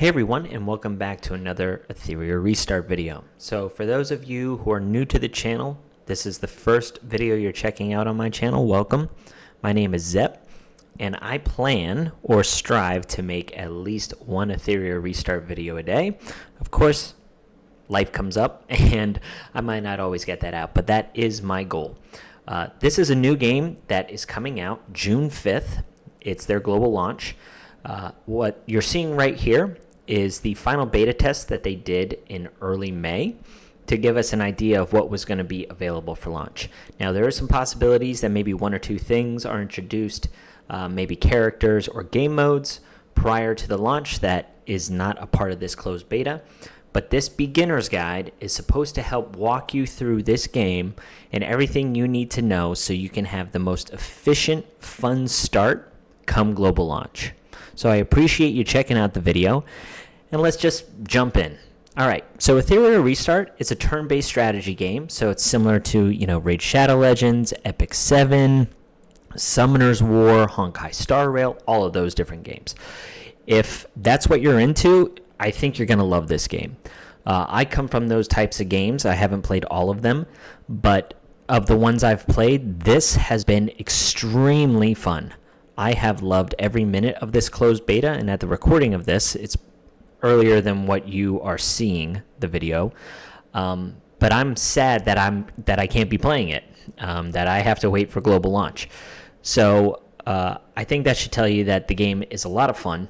Hey everyone, and welcome back to another Etheria restart video. So for those of you who are new to the channel, this is the first video you're checking out on my channel. Welcome. My name is Zep, and I plan or strive to make at least one Etheria restart video a day. Of course, life comes up and I might not always get that out, but that is my goal. This is a new game that is coming out June 5th. It's their global launch. What you're seeing right here is the final beta test that they did in early May to give us an idea of what was going to be available for launch. Now, there are some possibilities that maybe one or two things are introduced, maybe characters or game modes prior to the launch that is not a part of this closed beta. But this beginner's guide is supposed to help walk you through this game and everything you need to know so you can have the most efficient, fun start come global launch. So I appreciate you checking out the video, and let's just jump in. All right, so Etheria Restart is a turn-based strategy game, so it's similar to, Raid Shadow Legends, Epic 7, Summoner's War, Honkai Star Rail, all of those different games. If that's what you're into, I think you're going to love this game. I come from those types of games. I haven't played all of them, but of the ones I've played, this has been extremely fun. I have loved every minute of this closed beta, and at the recording of this, it's earlier than what you are seeing the video. But I'm sad that I can't be playing it, that I have to wait for global launch. So I think that should tell you that the game is a lot of fun.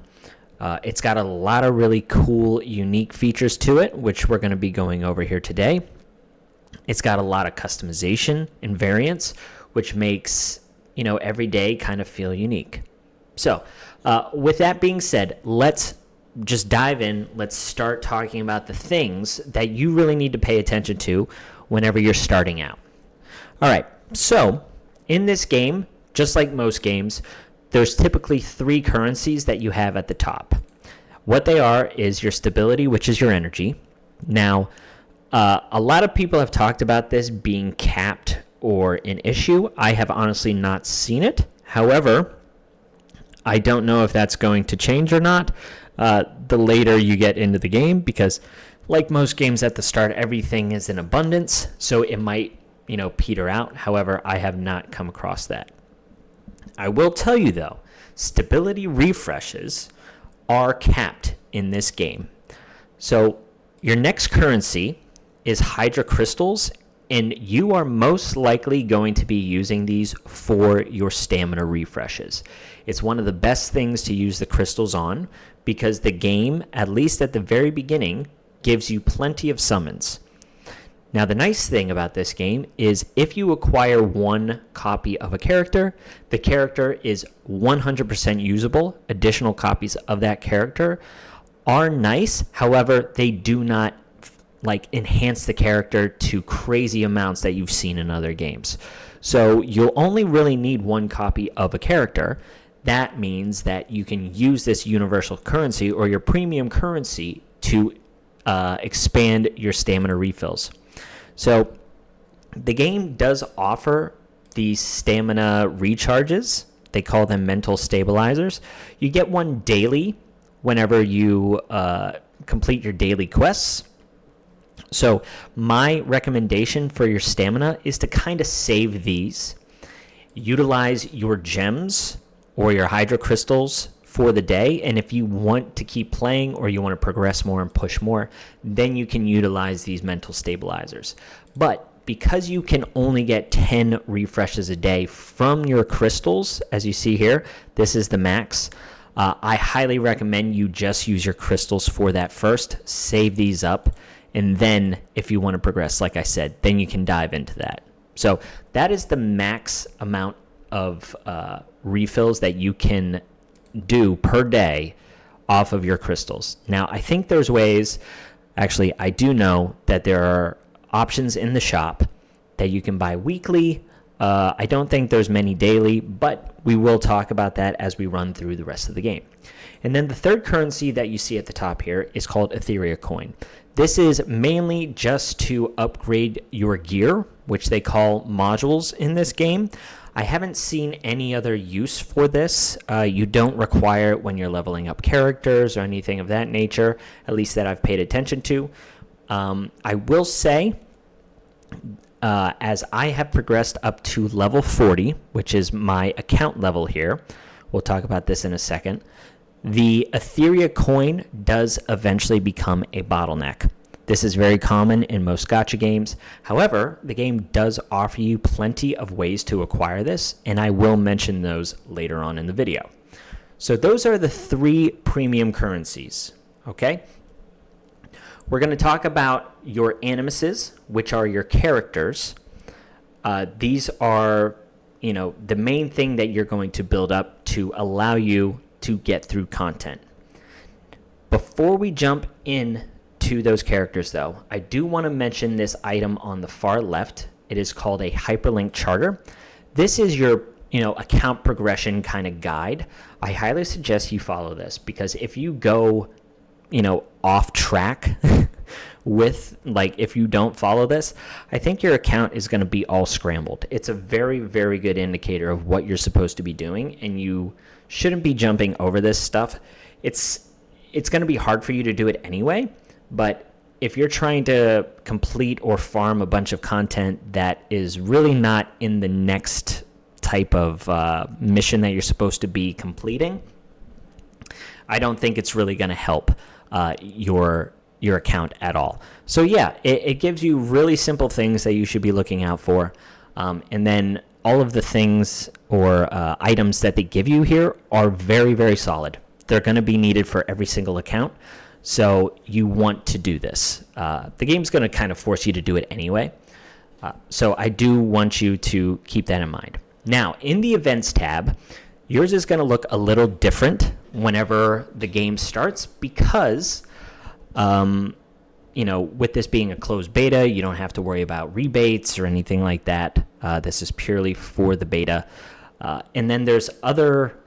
It's got a lot of really cool, unique features to it, which we're going to be going over here today. It's got a lot of customization and variance, which makes every day kind of feel unique. So with that being said, let's just dive in. Let's start talking about the things that you really need to pay attention to whenever you're starting out. All right, so in this game, just like most games, there's typically three currencies that you have at the top. What they are is your stability, which is your energy. Now, a lot of people have talked about this being capped or an issue. I have honestly not seen it. However, I don't know if that's going to change or not the later you get into the game, because like most games at the start, everything is in abundance, so it might peter out. However, I have not come across that. I will tell you though, stability refreshes are capped in this game. So your next currency is Hydra Crystals, and you are most likely going to be using these for your stamina refreshes. It's one of the best things to use the crystals on because the game, at least at the very beginning, gives you plenty of summons. Now, the nice thing about this game is if you acquire one copy of a character, the character is 100% usable. Additional copies of that character are nice. However, they do not enhance the character to crazy amounts that you've seen in other games. So you'll only really need one copy of a character. That means that you can use this universal currency or your premium currency to expand your stamina refills. So the game does offer these stamina recharges. They call them mental stabilizers. You get one daily whenever you complete your daily quests. So my recommendation for your stamina is to kind of save these. Utilize your gems or your Hydra Crystals for the day, and if you want to keep playing or you want to progress more and push more, then you can utilize these mental stabilizers. But because you can only get 10 refreshes a day from your crystals, as you see here, this is the max. I highly recommend you just use your crystals for that first, save these up, and then if you want to progress, like I said, then you can dive into that. So that is the max amount of refills that you can do per day off of your crystals. Now, I think there's ways, actually, I do know that there are options in the shop that you can buy weekly. I don't think there's many daily, but we will talk about that as we run through the rest of the game. And then the third currency that you see at the top here is called Etheria Coin. This is mainly just to upgrade your gear, which they call modules in this game. I haven't seen any other use for this. You don't require it when you're leveling up characters or anything of that nature, at least that I've paid attention to. I will say, as I have progressed up to level 40, which is my account level here, we'll talk about this in a second, the Etheria coin does eventually become a bottleneck. This is very common in most gacha games. However, the game does offer you plenty of ways to acquire this, and I will mention those later on in the video. So those are the 3 premium currencies, okay? We're going to talk about your animuses, which are your characters. These are, the main thing that you're going to build up to allow you to get through content. Before we jump in to those characters, though, I do want to mention this item on the far left. It is called a Hyperlink Charter. This is your, account progression kind of guide. I highly suggest you follow this, because if you go, off track with, if you don't follow this, I think your account is going to be all scrambled. It's a very, very good indicator of what you're supposed to be doing, and you shouldn't be jumping over this stuff. It's going to be hard for you to do it anyway, but if you're trying to complete or farm a bunch of content that is really not in the next type of mission that you're supposed to be completing, I don't think it's really going to help your account at all. So yeah, it gives you really simple things that you should be looking out for, and then all of the things or items that they give you here are very, very solid. They're going to be needed for every single account, so you want to do this. The game's going to kind of force you to do it anyway, so I do want you to keep that in mind. Now, in the Events tab, yours is going to look a little different whenever the game starts, because with this being a closed beta, you don't have to worry about rebates or anything like that. This is purely for the beta. And then there's other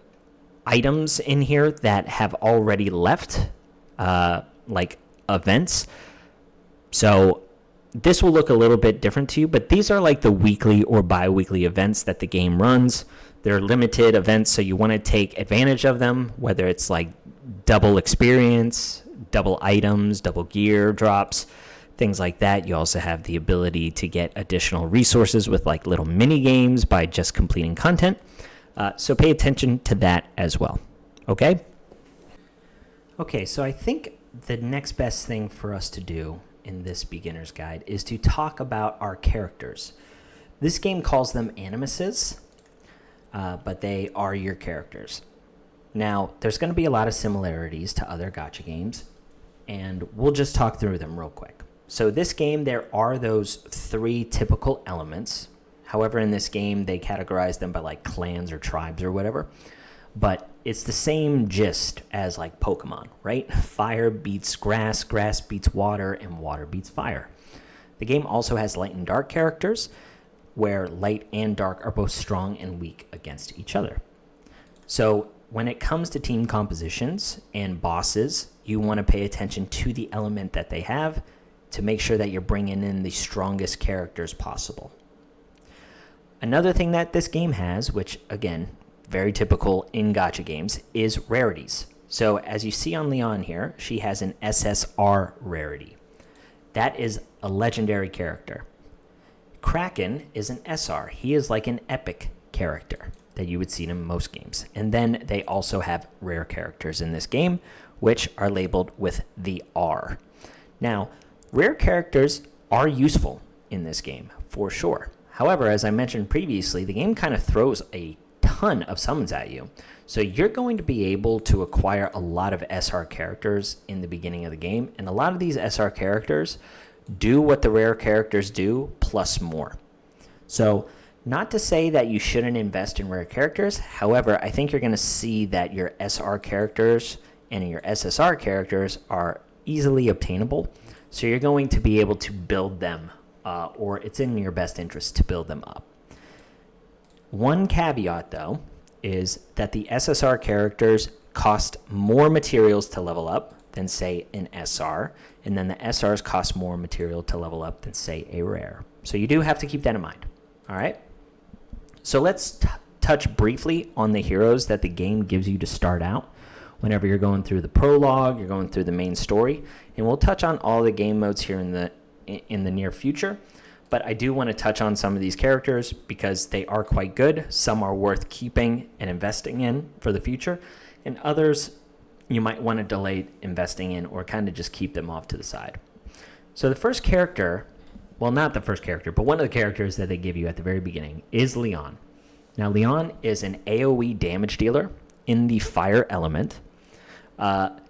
items in here that have already left, like events. So this will look a little bit different to you, but these are like the weekly or bi-weekly events that the game runs. They're limited events, so you want to take advantage of them, whether it's like double experience, double items, double gear drops, things like that. You also have the ability to get additional resources with like little mini games by just completing content. So pay attention to that as well. Okay? Okay, so I think the next best thing for us to do in this beginner's guide is to talk about our characters. This game calls them animuses, but they are your characters. Now, there's going to be a lot of similarities to other gacha games, and we'll just talk through them real quick. So this game, there are those 3 typical elements. However, in this game, they categorize them by like clans or tribes or whatever. But it's the same gist as like Pokemon, right? Fire beats grass, grass beats water, and water beats fire. The game also has light and dark characters, where light and dark are both strong and weak against each other. So when it comes to team compositions and bosses, you want to pay attention to the element that they have to make sure that you're bringing in the strongest characters possible. Another thing that this game has, which again, very typical in gacha games, is rarities. So as you see on Leon here, she has an SSR rarity. That is a legendary character. Kraken is an SR. He is like an epic character that you would see in most games. And then they also have rare characters in this game, which are labeled with the R. Now, rare characters are useful in this game, for sure. However, as I mentioned previously, the game kind of throws a ton of summons at you. So you're going to be able to acquire a lot of SR characters in the beginning of the game, and a lot of these SR characters do what the rare characters do, plus more. So not to say that you shouldn't invest in rare characters, however, I think you're going to see that your SR characters and your SSR characters are easily obtainable, so you're going to be able to build them, or it's in your best interest to build them up. One caveat, though, is that the SSR characters cost more materials to level up than, say, an SR, and then the SRs cost more material to level up than, say, a rare. So you do have to keep that in mind, all right? So let's touch briefly on the heroes that the game gives you to start out whenever you're going through the prologue, you're going through the main story, and we'll touch on all the game modes here in the near future. But I do want to touch on some of these characters because they are quite good. Some are worth keeping and investing in for the future, and others you might want to delay investing in or kind of just keep them off to the side. So the first character, well, not the first character, but one of the characters that they give you at the very beginning is Leon. Now, Leon is an AoE damage dealer in the fire element.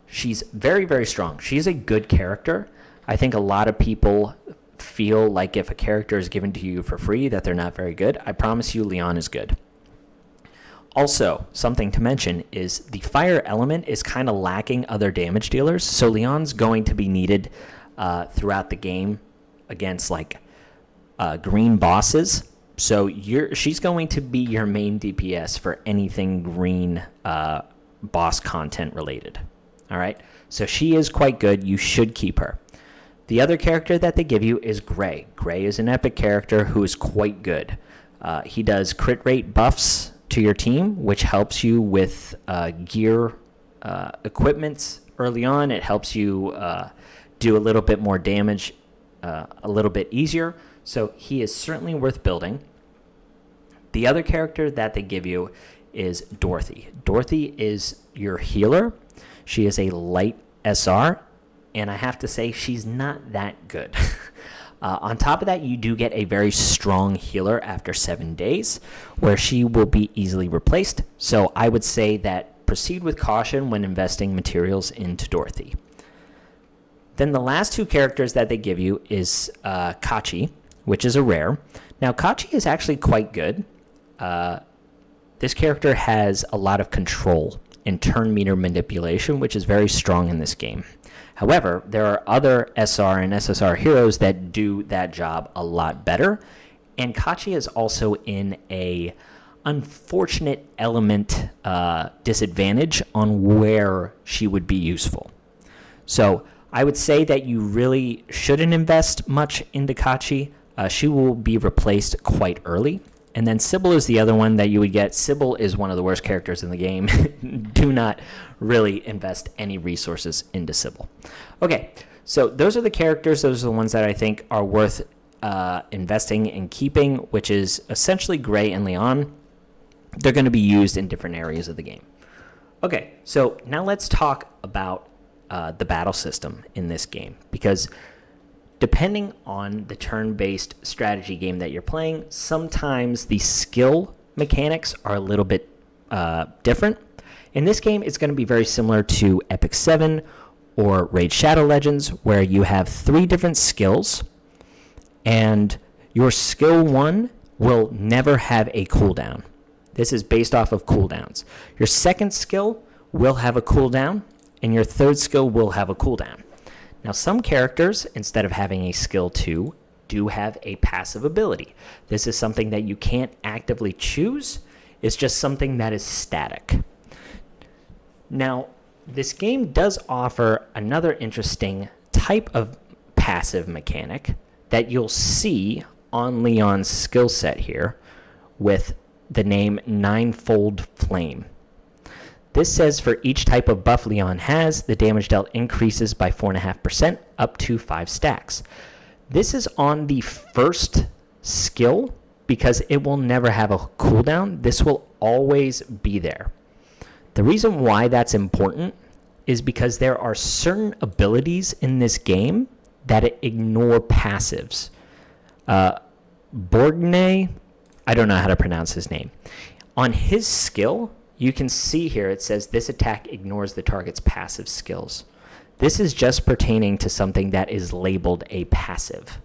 She's very, very strong. She's a good character. I think a lot of people feel like if a character is given to you for free that they're not very good. I promise you Leon is good. Also, something to mention is the fire element is kind of lacking other damage dealers, so Leon's going to be needed throughout the game against like green bosses. So she's going to be your main DPS for anything green boss content related. All right, so she is quite good. You should keep her. The other character that they give you is Gray. Gray is an epic character who is quite good. He does crit rate buffs to your team, which helps you with gear equipments early on. It helps you do a little bit more damage a little bit easier. So he is certainly worth building. The other character that they give you is Dorothy. Dorothy is your healer. She is a light SR, and I have to say she's not that good. On top of that, you do get a very strong healer after 7 days, where she will be easily replaced. So I would say that proceed with caution when investing materials into Dorothy. Then the last two characters that they give you is Kachi, which is a rare. Now, Kachi is actually quite good. This character has a lot of control and turn meter manipulation, which is very strong in this game. However, there are other SR and SSR heroes that do that job a lot better, and Kachi is also in a unfortunate element disadvantage on where she would be useful. So I would say that you really shouldn't invest much into Kachi. She will be replaced quite early. And then Sybil is the other one that you would get. Sybil is one of the worst characters in the game. Do not really invest any resources into Sybil. Okay, so those are the characters. Those are the ones that I think are worth investing and keeping, which is essentially Gray and Leon. They're going to be used in different areas of the game. Okay, so now let's talk about the battle system in this game, because depending on the turn-based strategy game that you're playing, sometimes the skill mechanics are a little bit different. In this game, it's going to be very similar to Epic 7 or Raid Shadow Legends, where you have 3 different skills, and your skill 1 will never have a cooldown. This is based off of cooldowns. Your second skill will have a cooldown, and your third skill will have a cooldown. Now, some characters, instead of having a skill 2, do have a passive ability. This is something that you can't actively choose. It's just something that is static. Now, this game does offer another interesting type of passive mechanic that you'll see on Leon's skill set here with the name Ninefold Flame. This says for each type of buff Leon has, the damage dealt increases by 4.5% up to 5 stacks. This is on the first skill because it will never have a cooldown. This will always be there. The reason why that's important is because there are certain abilities in this game that ignore passives. Borgne, I don't know how to pronounce his name. On his skill, you can see here it says this attack ignores the target's passive skills. This is just pertaining to something that is labeled a passive.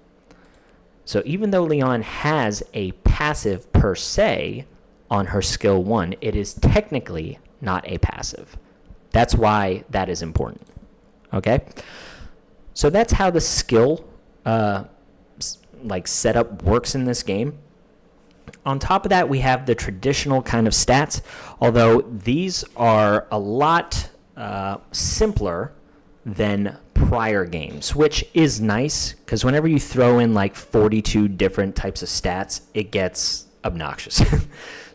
So even though Leon has a passive per se on her skill 1, it is technically not a passive. That's why that is important. Okay? So that's how the skill setup works in this game. On top of that, we have the traditional kind of stats, although these are a lot simpler than prior games, which is nice because whenever you throw in like 42 different types of stats, it gets obnoxious.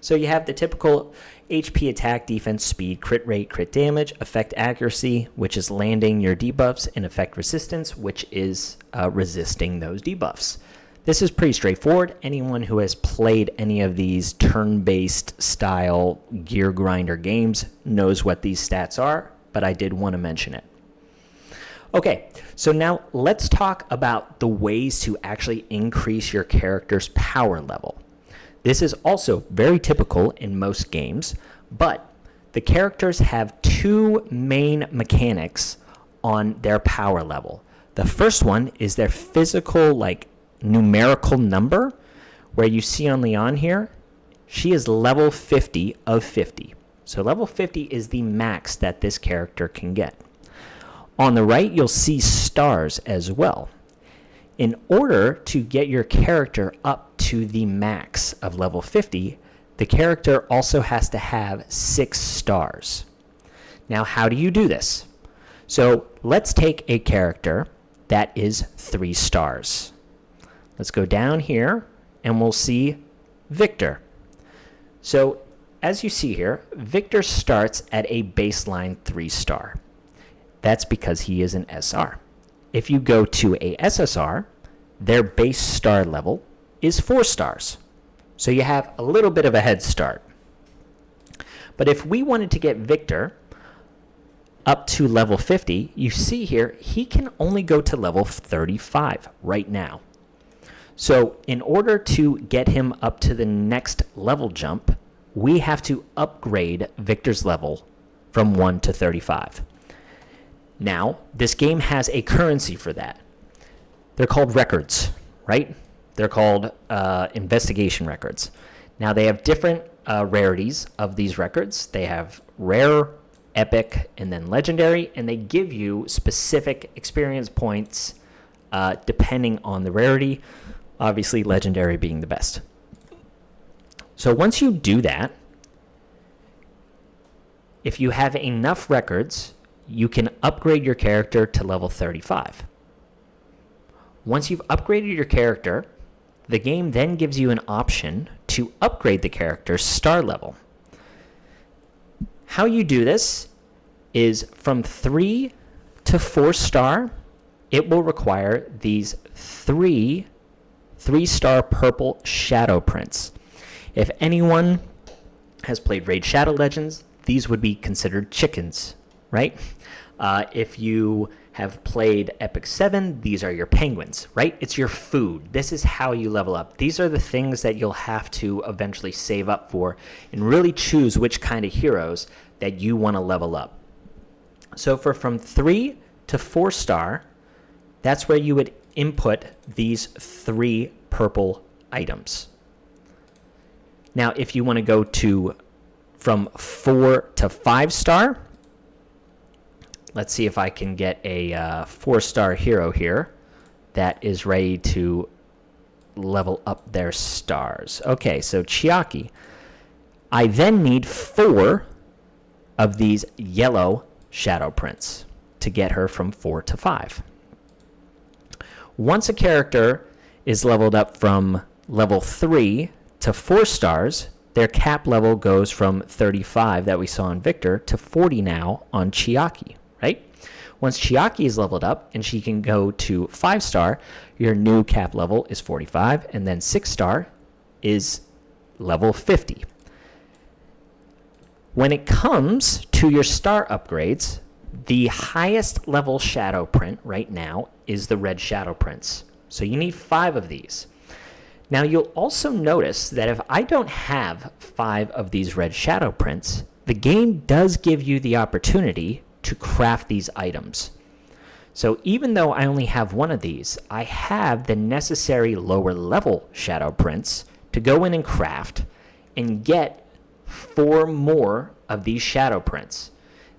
So you have the typical HP, attack, defense, speed, crit rate, crit damage, effect accuracy, which is landing your debuffs, and effect resistance, which is resisting those debuffs. This is pretty straightforward. Anyone who has played any of these turn-based style gear grinder games knows what these stats are, but I did want to mention it. Okay, so now let's talk about the ways to actually increase your character's power level. This is also very typical in most games, but the characters have two main mechanics on their power level. The first one is their physical, numerical number, where you see on Leon here, she is level 50 of 50. So level 50 is the max that this character can get. On the right, you'll see stars as well. In order to get your character up to the max of level 50, the character also has to have 6 stars. Now, how do you do this? So let's take a character that is 3 stars. Let's go down here and we'll see Victor. So as you see here, Victor starts at a baseline 3-star. That's because he is an SR. If you go to a SSR, their base star level is 4 stars. So you have a little bit of a head start. But if we wanted to get Victor up to level 50, you see here, he can only go to level 35 right now. So in order to get him up to the next level jump, we have to upgrade Victor's level from 1 to 35. Now, this game has a currency for that. They're called records, right? They're called investigation records. Now, they have different rarities of these records. They have rare, epic, and then legendary, and they give you specific experience points depending on the rarity, obviously legendary being the best. So once you do that, if you have enough records, you can upgrade your character to level 35. Once you've upgraded your character, the game then gives you an option to upgrade the character's star level. How you do this is from 3 to 4 star, it will require these 3-star purple shadow prints. If anyone has played Raid Shadow Legends, these would be considered chickens, right? If you have played Epic 7, these are your penguins, right? It's your food. This is how you level up. These are the things that you'll have to eventually save up for and really choose which kind of heroes that you want to level up. So from 3 to 4 star, that's where you would input these 3 purple items. Now, if you want to go from 4 to 5 star, let's see if I can get a 4-star hero here that is ready to level up their stars. Okay, so Chiaki. I then need 4 of these yellow shadow prints to get her from 4 to 5. Once a character is leveled up from level 3 to 4 stars, their cap level goes from 35 that we saw on Victor to 40 now on Chiaki, right? Once Chiaki is leveled up and she can go to 5-star, your new cap level is 45, and then 6-star is level 50. When it comes to your star upgrades, the highest level shadow print right now is the red shadow prints. So you need 5 of these. Now you'll also notice that if I don't have 5 of these red shadow prints, the game does give you the opportunity to craft these items. So even though I only have 1 of these, I have the necessary lower level shadow prints to go in and craft and get 4 more of these shadow prints.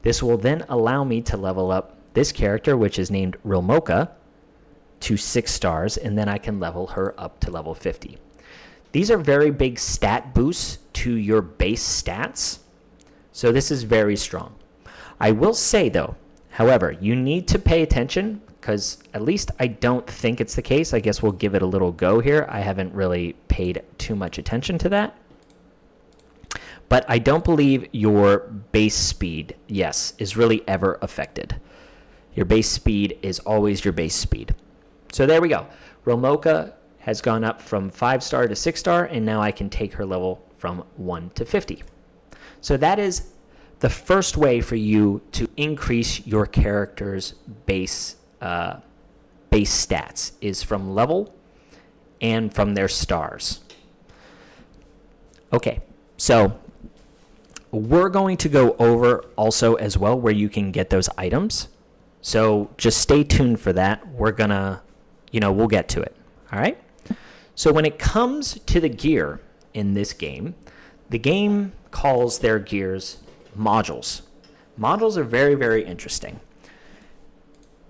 This will then allow me to level up this character, which is named Rilmoka, to 6 stars, and then I can level her up to level 50. These are very big stat boosts to your base stats, so this is very strong. I will say, though, however, you need to pay attention because at least I don't think it's the case. I guess we'll give it a little go here. I haven't really paid too much attention to that. But I don't believe your base speed, yes, is really ever affected. Your base speed is always your base speed. So there we go. Romoka has gone up from 5-star to 6-star, and now I can take her level from 1 to 50. So that is the first way for you to increase your character's base stats, is from level and from their stars. Okay, so we're going to go over also as well where you can get those items. So just stay tuned for that. We're gonna, we'll get to it. All right. So when it comes to the gear in this game, the game calls their gears modules. Modules are very, very interesting.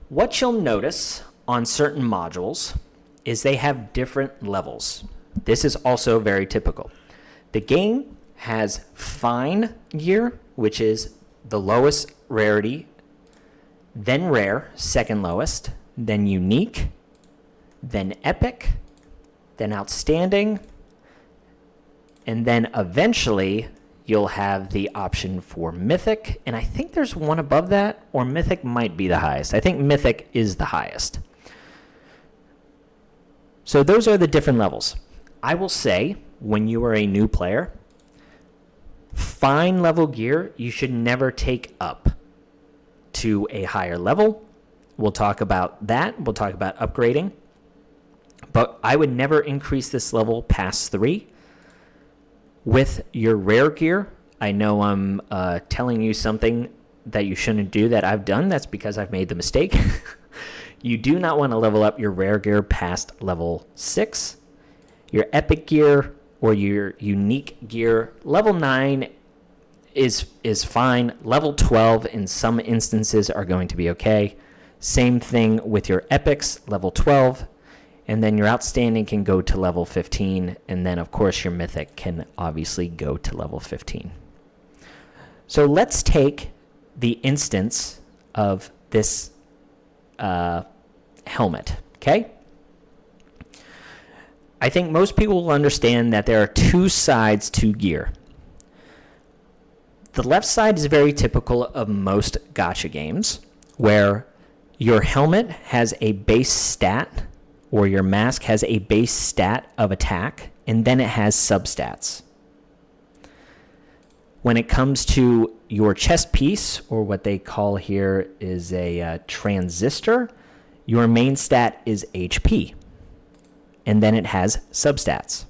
What you'll notice on certain modules is they have different levels. This is also very typical. The game has fine gear, which is the lowest rarity, then rare, second lowest, then unique, then epic, then outstanding, and then eventually you'll have the option for mythic, and I think there's one above that, or mythic might be the highest. I think mythic is the highest. So those are the different levels. I will say, when you are a new player, fine level gear you should never take up to a higher level. We'll talk about that. We'll talk about upgrading. But I would never increase this level past 3. With your rare gear, I know I'm telling you something that you shouldn't do that I've done. That's because I've made the mistake. You do not want to level up your rare gear past level 6. Your epic gear or your unique gear, level 9 is fine. Level 12 in some instances are going to be okay. Same thing with your epics, level 12. And then your outstanding can go to level 15. And then, of course, your mythic can obviously go to level 15. So let's take the instance of this helmet, okay? I think most people will understand that there are 2 sides to gear. The left side is very typical of most gacha games, where your helmet has a base stat, or your mask has a base stat of attack, and then it has substats. When it comes to your chest piece, or what they call here is a transistor, your main stat is HP, and then it has substats.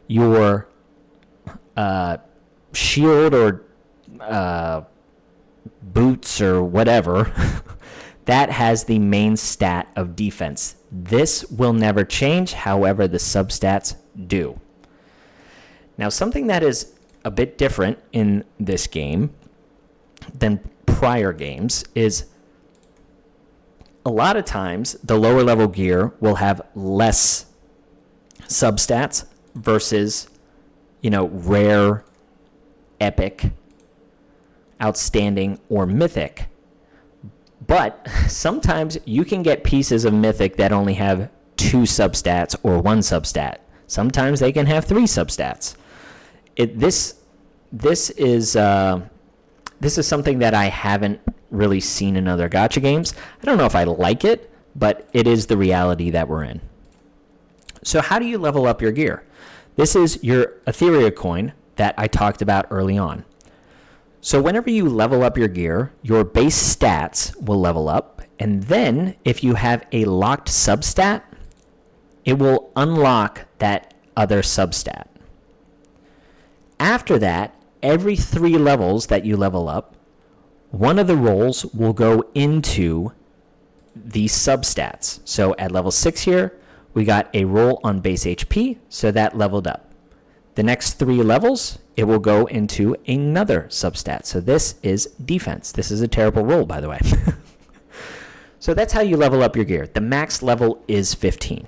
Your shield or boots or whatever that has the main stat of defense. This will never change, however, the substats do. Now, something that is a bit different in this game than prior games is a lot of times the lower level gear will have less substats versus, rare, epic, outstanding, or mythic. But sometimes you can get pieces of mythic that only have 2 substats or 1 substat. Sometimes they can have 3 substats. This is something that I haven't really seen in other gacha games. I don't know if I like it, but it is the reality that we're in. So how do you level up your gear? This is your Etheria coin that I talked about early on. So whenever you level up your gear, your base stats will level up, and then if you have a locked substat, it will unlock that other substat. After that, every 3 levels that you level up, one of the roles will go into the substats. So at level 6 here, we got a roll on base HP, so that leveled up. The next 3 levels, it will go into another substat. So this is defense. This is a terrible roll, by the way. So that's how you level up your gear. The max level is 15.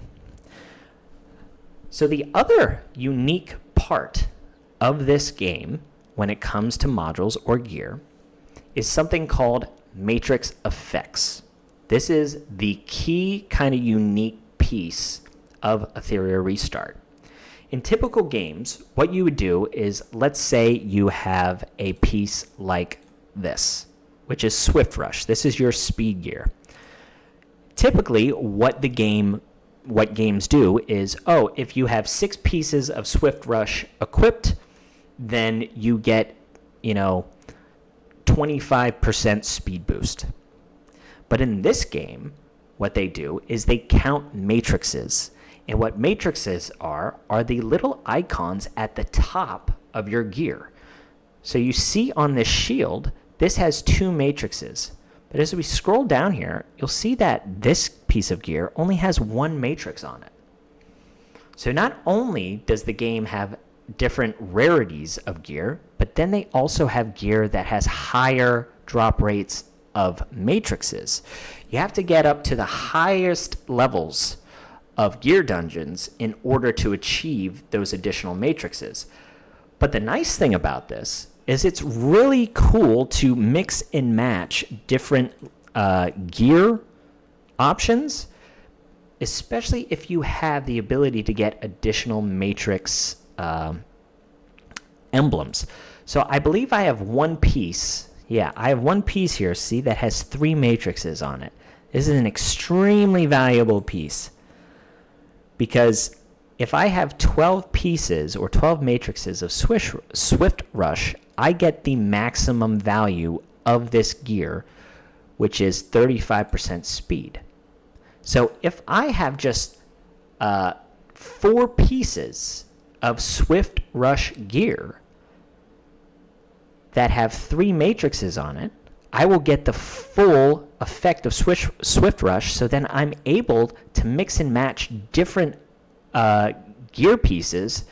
So the other unique part of this game when it comes to modules or gear is something called matrix effects. This is the key kind of unique piece of Etheria Restart. In typical games, what you would do is, let's say you have a piece like this, which is Swift Rush. This is your speed gear. Typically, what games do is, if you have 6 pieces of Swift Rush equipped, then you get, 25% speed boost. But in this game, what they do is they count matrices. And what matrices are the little icons at the top of your gear. So you see on this shield, this has 2 matrices. But as we scroll down here, you'll see that this piece of gear only has 1 matrix on it. So not only does the game have different rarities of gear, but then they also have gear that has higher drop rates of matrices. You have to get up to the highest levels of gear dungeons in order to achieve those additional matrices. But the nice thing about this is it's really cool to mix and match different gear options, especially if you have the ability to get additional matrix emblems. So I believe I have one piece. Yeah, I have one piece here, see, that has 3 matrices on it. This is an extremely valuable piece because if I have 12 pieces or 12 matrices of Swift Rush, I get the maximum value of this gear, which is 35% speed. So if I have just 4 pieces of Swift Rush gear that have 3 matrices on it, I will get the full effect of Swift Rush, so then I'm able to mix and match different gear pieces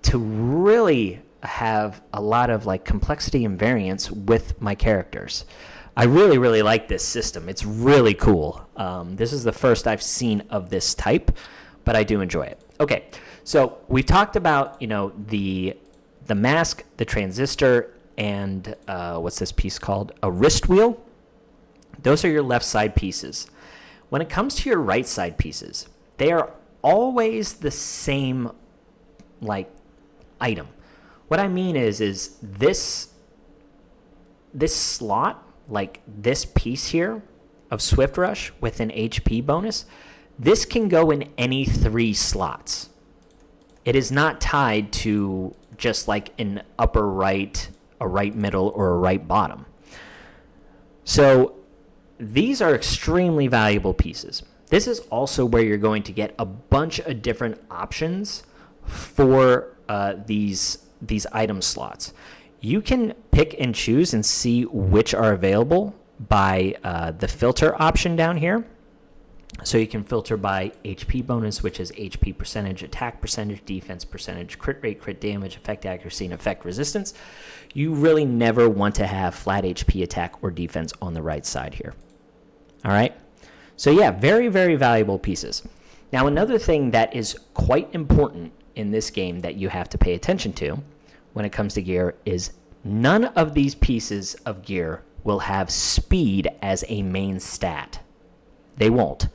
to really have a lot of complexity and variance with my characters. I really, really like this system. It's really cool. This is the first I've seen of this type, but I do enjoy it. Okay, so we talked about the mask, the transistor, and what's this piece called? A wrist wheel. Those are your left side pieces. When it comes to your right side pieces, they are always the same item. What I mean is this slot, this piece here of Swift Rush with an HP bonus, this can go in any 3 slots. It is not tied to just an upper right, a right middle, or a right bottom. So these are extremely valuable pieces. This is also where you're going to get a bunch of different options for these item slots. You can pick and choose and see which are available by the filter option down here. So you can filter by HP bonus, which is HP percentage, attack percentage, defense percentage, crit rate, crit damage, effect accuracy, and effect resistance. You really never want to have flat HP attack or defense on the right side here. All right? So yeah, very, very valuable pieces. Now, another thing that is quite important in this game that you have to pay attention to when it comes to gear is none of these pieces of gear will have speed as a main stat. They won't.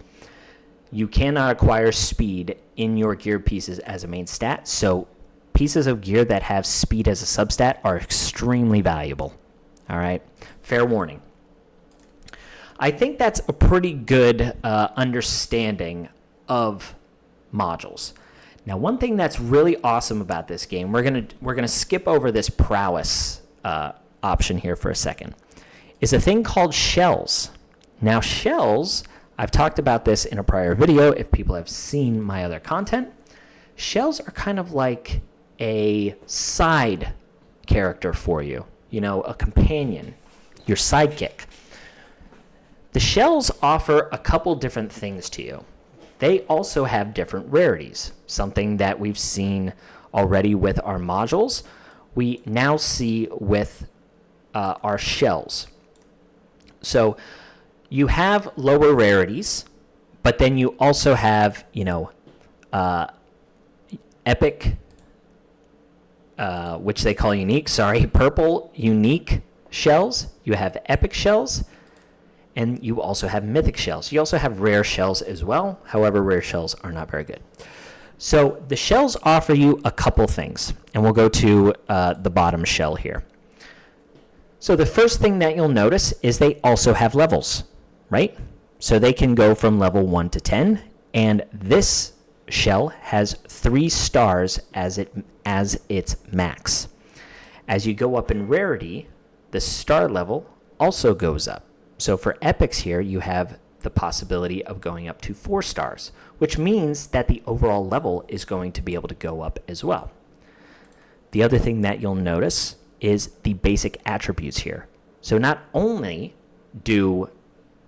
You cannot acquire speed in your gear pieces as a main stat, so pieces of gear that have speed as a substat are extremely valuable. All right? Fair warning. I think that's a pretty good understanding of modules. Now, one thing that's really awesome about this game, we're gonna skip over this prowess option here for a second, is a thing called shells. Now, shells, I've talked about this in a prior video if people have seen my other content. Shells are kind of like a side character for you, a companion, your sidekick. The shells offer a couple different things to you. They also have different rarities, something that we've seen already with our modules. We now see with our shells. So you have lower rarities, but then you also have, epic, which they call unique, purple unique shells. You have epic shells. And you also have mythic shells. You also have rare shells as well. However, rare shells are not very good. So the shells offer you a couple things. And we'll go to the bottom shell here. So the first thing that you'll notice is they also have levels, right? So they can go from level 1 to 10. And this shell has 3 stars as its max. As you go up in rarity, the star level also goes up. So for epics here, you have the possibility of going up to 4 stars, which means that the overall level is going to be able to go up as well. The other thing that you'll notice is the basic attributes here. So not only do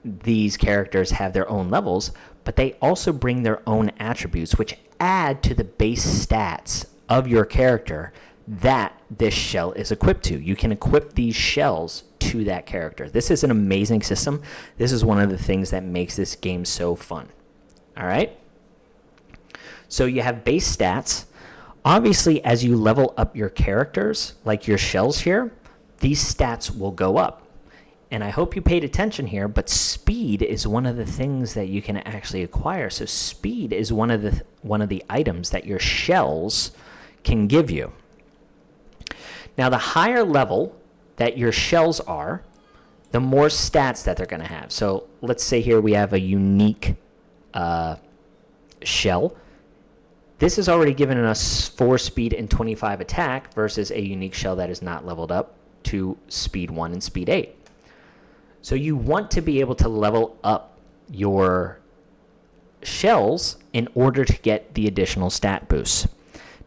these characters have their own levels, but they also bring their own attributes, which add to the base stats of your character that this shell is equipped to. You can equip these shells to that character. This is an amazing system. This is one of the things that makes this game so fun. All right? So you have base stats. Obviously, as you level up your characters, like your shells here, these stats will go up. And I hope you paid attention here, but speed is one of the things that you can actually acquire. So speed is one of the items that your shells can give you. Now, the higher level that your shells are, the more stats that they're going to have. So let's say here we have a unique shell. This has already given us 4 speed and 25 attack versus a unique shell that is not leveled up to speed 1 and speed 8. So you want to be able to level up your shells in order to get the additional stat boosts.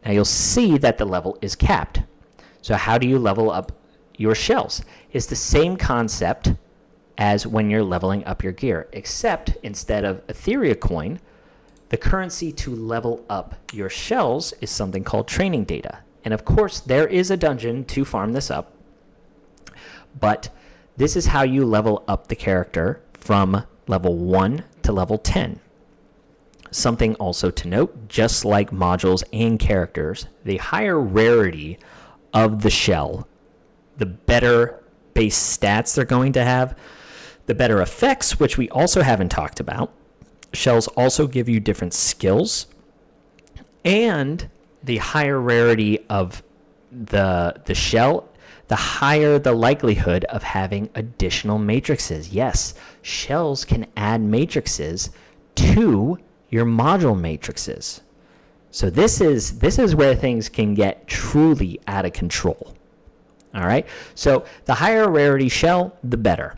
Now you'll see that the level is capped. So how do you level up your shells? It's the same concept as when you're leveling up your gear, except instead of Etheria coin, the currency to level up your shells is something called training data. And of course, there is a dungeon to farm this up, but this is how you level up the character from level 1 to level 10. Something also to note, just like modules and characters, the higher rarity of the shell, the better base stats they're going to have, the better effects, which we also haven't talked about. Shells also give you different skills, and the higher rarity of the shell, the higher the likelihood of having additional matrices. Yes, shells can add matrices to your module matrices. So this is where things can get truly out of control. All right? So the higher rarity shell, the better.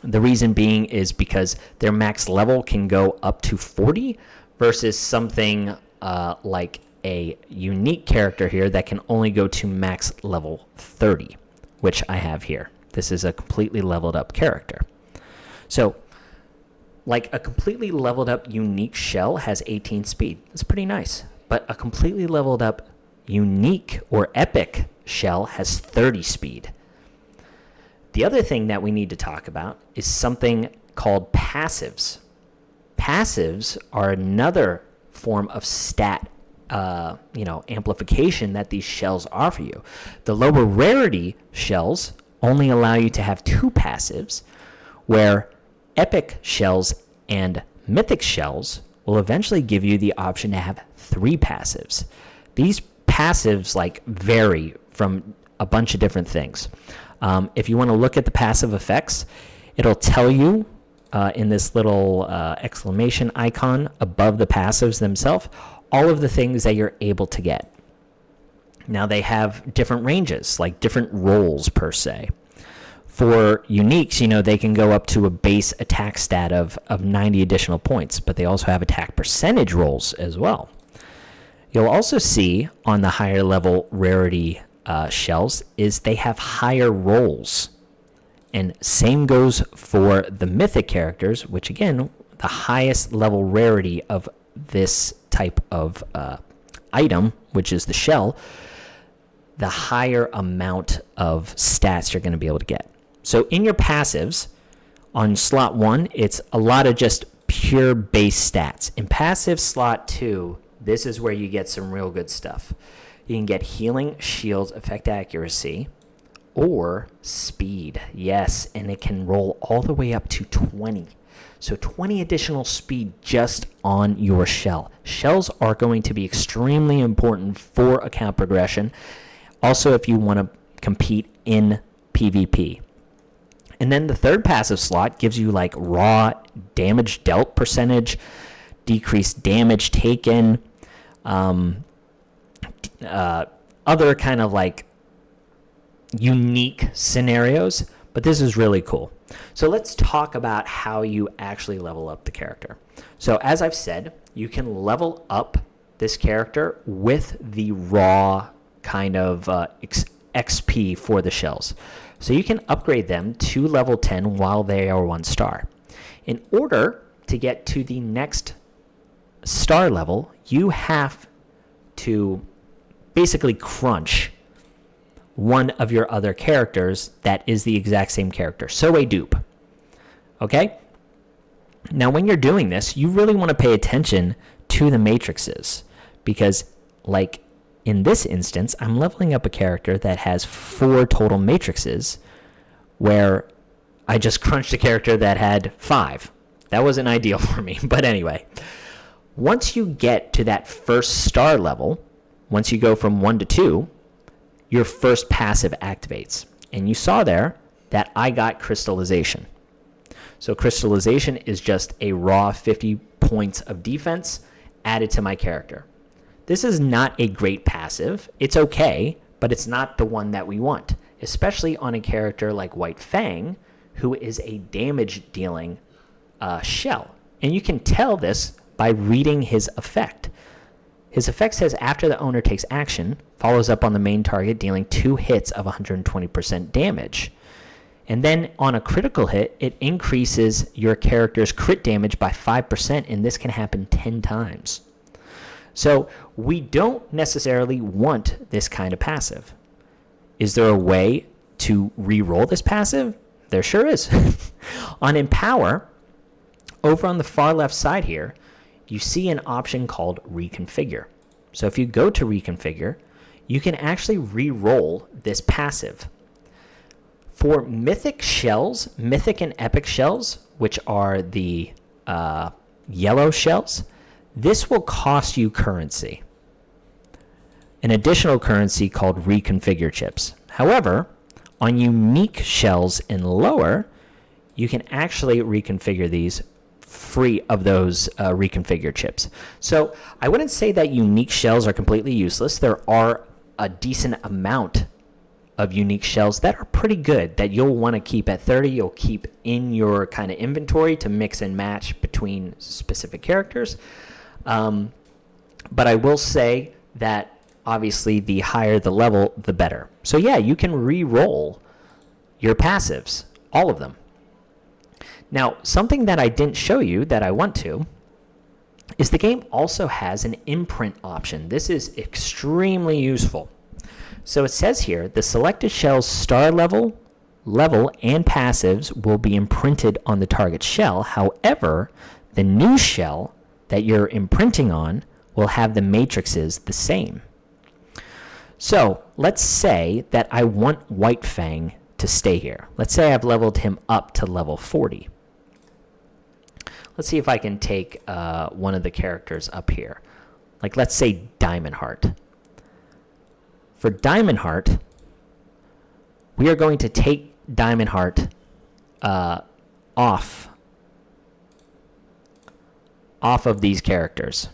The reason being is because their max level can go up to 40 versus something like a unique character here that can only go to max level 30, which I have here. This is a completely leveled up character. So like a completely leveled up unique shell has 18 speed. It's pretty nice. But a completely leveled up unique or epic shell has 30 speed. The other thing that we need to talk about is something called passives. Passives are another form of stat amplification that these shells offer you. The lower rarity shells only allow you to have 2 passives, where epic shells and mythic shells will eventually give you the option to have 3 passives. These passives vary from a bunch of different things. If you want to look at the passive effects, it'll tell you in this little exclamation icon above the passives themselves all of the things that you're able to get. Now they have different ranges, like different roles per se. For uniques, they can go up to a base attack stat of 90 additional points, but they also have attack percentage rolls as well. You'll also see on the higher level rarity shells is they have higher rolls. And same goes for the mythic characters, which again, the highest level rarity of this type of item, which is the shell, the higher amount of stats you're going to be able to get. So in your passives, on slot 1, it's a lot of just pure base stats. In passive slot 2, this is where you get some real good stuff. You can get healing, shields, effect accuracy, or speed. Yes, and it can roll all the way up to 20. So 20 additional speed just on your shell. Shells are going to be extremely important for account progression. Also, if you want to compete in PvP. And then the third passive slot gives you like raw damage dealt percentage, decreased damage taken, other kind of like unique scenarios, but this is really cool. So let's talk about how you actually level up the character. So as I've said, you can level up this character with the raw kind of XP for the shells. So you can upgrade them to level 10 while they are 1 star. In order to get to the next star level, you have to basically crunch one of your other characters that is the exact same character. So a dupe. Okay? Now when you're doing this, you really want to pay attention to the matrices, because like in this instance, I'm leveling up a character that has 4 total matrices, where I just crunched a character that had 5. That wasn't ideal for me, but anyway. Once you get to that first star level, once you go from 1 to 2, your first passive activates. And you saw there that I got crystallization. So crystallization is just a raw 50 points of defense added to my character. This is not a great passive. It's okay, but it's not the one that we want, especially on a character like White Fang, who is a damage-dealing shell. And you can tell this by reading his effect. His effect says after the owner takes action, follows up on the main target, dealing 2 hits of 120% damage. And then on a critical hit, it increases your character's crit damage by 5%, and this can happen 10 times. So we don't necessarily want this kind of passive. Is there a way to re-roll this passive? There sure is. On Empower, over on the far left side here, you see an option called Reconfigure. So if you go to Reconfigure, you can actually re-roll this passive. For mythic shells, mythic and epic shells, which are the yellow shells, this will cost you currency, an additional currency called Reconfigure chips. However, on unique shells in lower, you can actually reconfigure these free of those reconfigure chips. So I wouldn't say that unique shells are completely useless. There are a decent amount of unique shells that are pretty good that you'll want to keep at 30. You'll keep in your kind of inventory to mix and match between specific characters. But I will say that obviously the higher the level, the better. So yeah, you can re-roll your passives, all of them. Now, something that I didn't show you that I want to is the game also has an imprint option. This is extremely useful. So it says here, the selected shell's star level, and passives will be imprinted on the target shell. However, the new shell that you're imprinting on will have the matrices the same. So let's say that I want White Fang to stay here. Let's say I've leveled him up to level 40. Let's see if I can take one of the characters up here. Like let's say Diamond Heart. For Diamond Heart, we are going to take Diamond Heart off of these characters.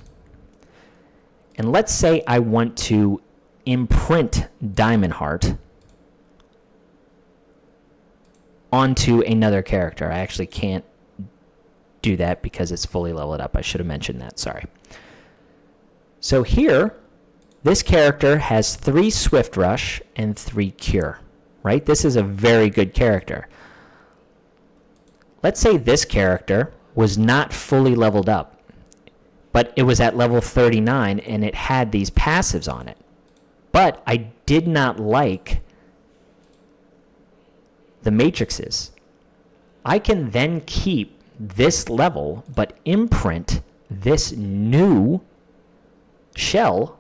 And let's say I want to imprint Diamond Heart onto another character. I actually can't do that because it's fully leveled up. I should have mentioned that, sorry. So here, this character has 3 Swift Rush and 3 Cure, right? This is a very good character. Let's say this character was not fully leveled up, but it was at level 39 and it had these passives on it. But I did not like the matrices. I can then keep this level, but imprint this new shell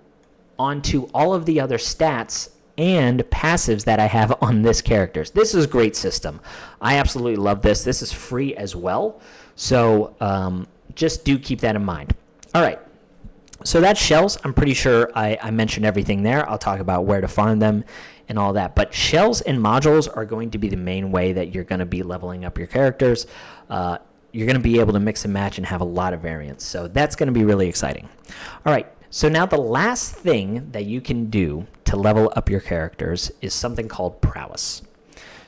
onto all of the other stats and passives that I have on this characters. This is a great system. I absolutely love this. This is free as well. So just do keep that in mind. All right. So that's shells. I'm pretty sure I mentioned everything there. I'll talk about where to farm them and all that. But shells and modules are going to be the main way that you're going to be leveling up your characters. You're going to be able to mix and match and have a lot of variance. So that's going to be really exciting. All right. So now the last thing that you can do to level up your characters is something called Prowess.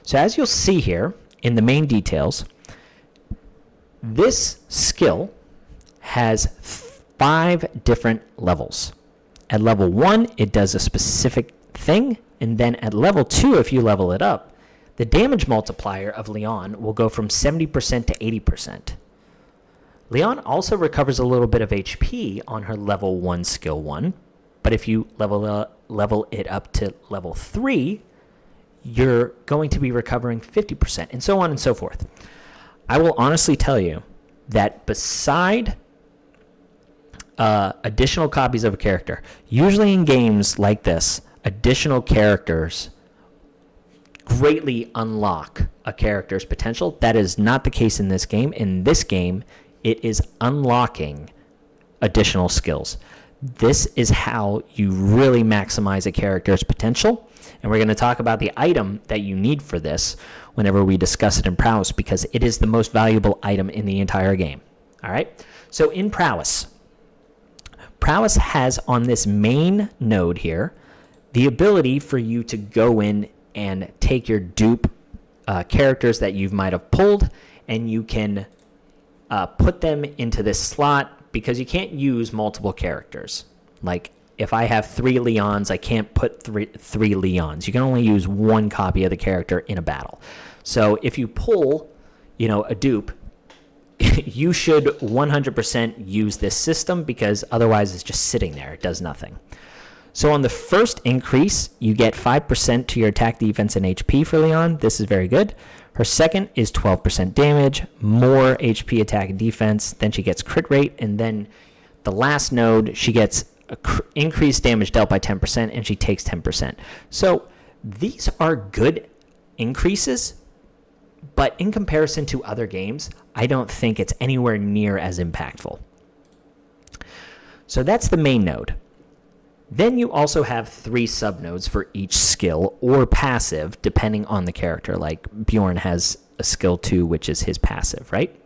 So as you'll see here in the main details, this skill has 5 different levels. At level 1, it does a specific thing, and then at level 2, if you level it up, the damage multiplier of Leon will go from 70% to 80%. Leon also recovers a little bit of HP on her level 1 skill 1, but if you level it up to level 3, you're going to be recovering 50%, and so on and so forth. I will honestly tell you that beside additional copies of a character, usually in games like this, additional characters greatly unlock a character's potential. That is not the case in this game. In this game, it is unlocking additional skills. This is how you really maximize a character's potential. And we're going to talk about the item that you need for this whenever we discuss it in Prowess, because it is the most valuable item in the entire game. All right? So in Prowess has on this main node here the ability for you to go in and take your dupe characters that you might have pulled, and you can put them into this slot, because you can't use multiple characters. Like if I have 3 Leons, I can't put three Leons. You can only use 1 copy of the character in a battle. So if you pull, a dupe, you should 100% use this system, because otherwise it's just sitting there. It does nothing. So on the first increase, you get 5% to your attack, defense, and HP for Leon. This is very good. Her second is 12% damage, more HP, attack, and defense. Then she gets crit rate, and then the last node, she gets increased damage dealt by 10%, and she takes 10%. So these are good increases, but in comparison to other games, I don't think it's anywhere near as impactful. So that's the main node. Then you also have 3 subnodes for each skill or passive, depending on the character. Like Bjorn has a skill 2, which is his passive, right?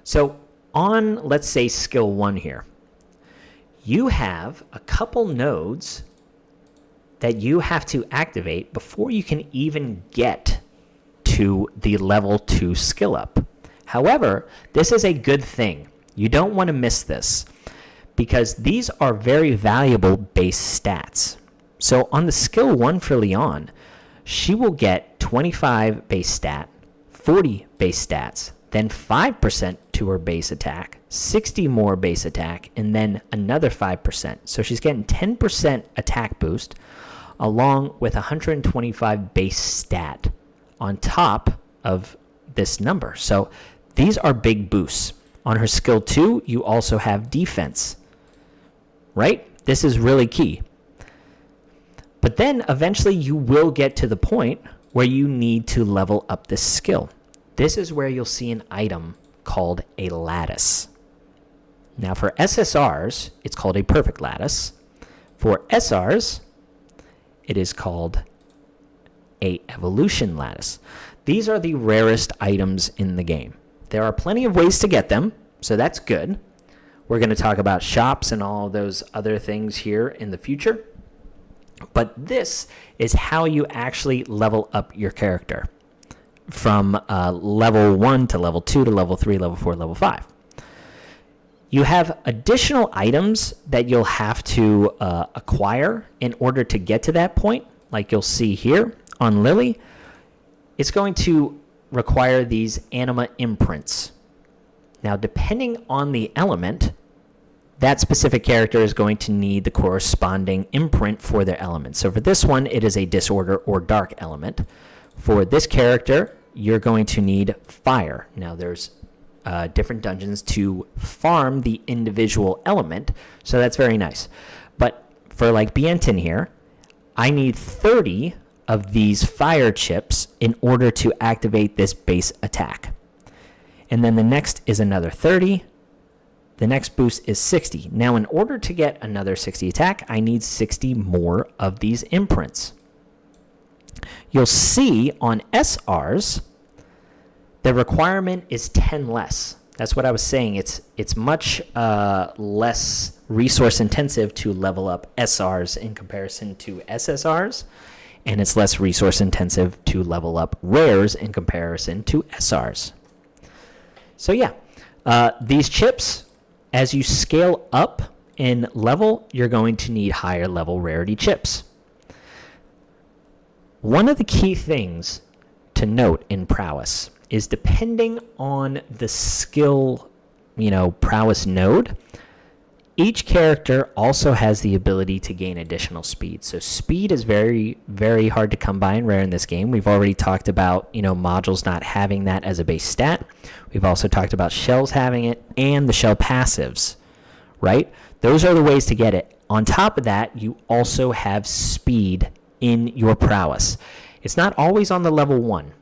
So on, let's say, skill 1 here, you have a couple nodes that you have to activate before you can even get to the level 2 skill up. However, this is a good thing. You don't want to miss this, because these are very valuable base stats. So on the skill 1 for Leon, she will get 25 base stat, 40 base stats, then 5% to her base attack, 60 more base attack, and then another 5%. So she's getting 10% attack boost, along with 125 base stat on top of this number. So these are big boosts. On her skill 2, you also have defense, right? This is really key. But then eventually you will get to the point where you need to level up this skill. This is where you'll see an item called a lattice. Now for SSRs, it's called a perfect lattice. For SRs, it is called a evolution lattice. These are the rarest items in the game. There are plenty of ways to get them, so that's good. We're going to talk about shops and all those other things here in the future. But this is how you actually level up your character from level 1 to level 2 to level 3, level 4, level 5. You have additional items that you'll have to acquire in order to get to that point. Like you'll see here on Lily, it's going to require these anima imprints. Now, depending on the element, that specific character is going to need the corresponding imprint for their element. So for this one, it is a disorder or dark element. For this character, you're going to need fire. Now, there's different dungeons to farm the individual element, so that's very nice. But for like Bientin here, I need 30 of these fire chips in order to activate this base attack. And then the next is another 30. The next boost is 60. Now, in order to get another 60 attack, I need 60 more of these imprints. You'll see on SRs, the requirement is 10 less. That's what I was saying. It's much less resource intensive to level up SRs in comparison to SSRs, and it's less resource intensive to level up rares in comparison to SRs. So yeah, these chips, as you scale up in level, you're going to need higher level rarity chips. One of the key things to note in Prowess is depending on the skill, Prowess node, each character also has the ability to gain additional speed. So speed is very, very hard to come by and rare in this game. We've already talked about, modules not having that as a base stat. We've also talked about shells having it and the shell passives, right? Those are the ways to get it. On top of that, you also have speed in your Prowess. It's not always on the level 1.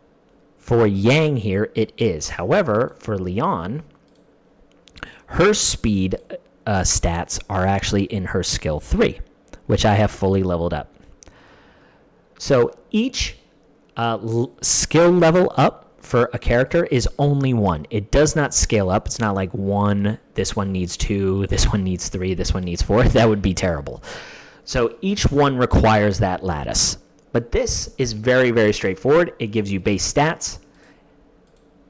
For Yang here, it is. However, for Leon, her speed stats are actually in her skill 3, which I have fully leveled up. So each skill level up for a character is only 1. It does not scale up. It's not like 1, this one needs 2, this one needs 3, this one needs 4. That would be terrible. So each one requires that lattice. But this is very, very straightforward. It gives you base stats,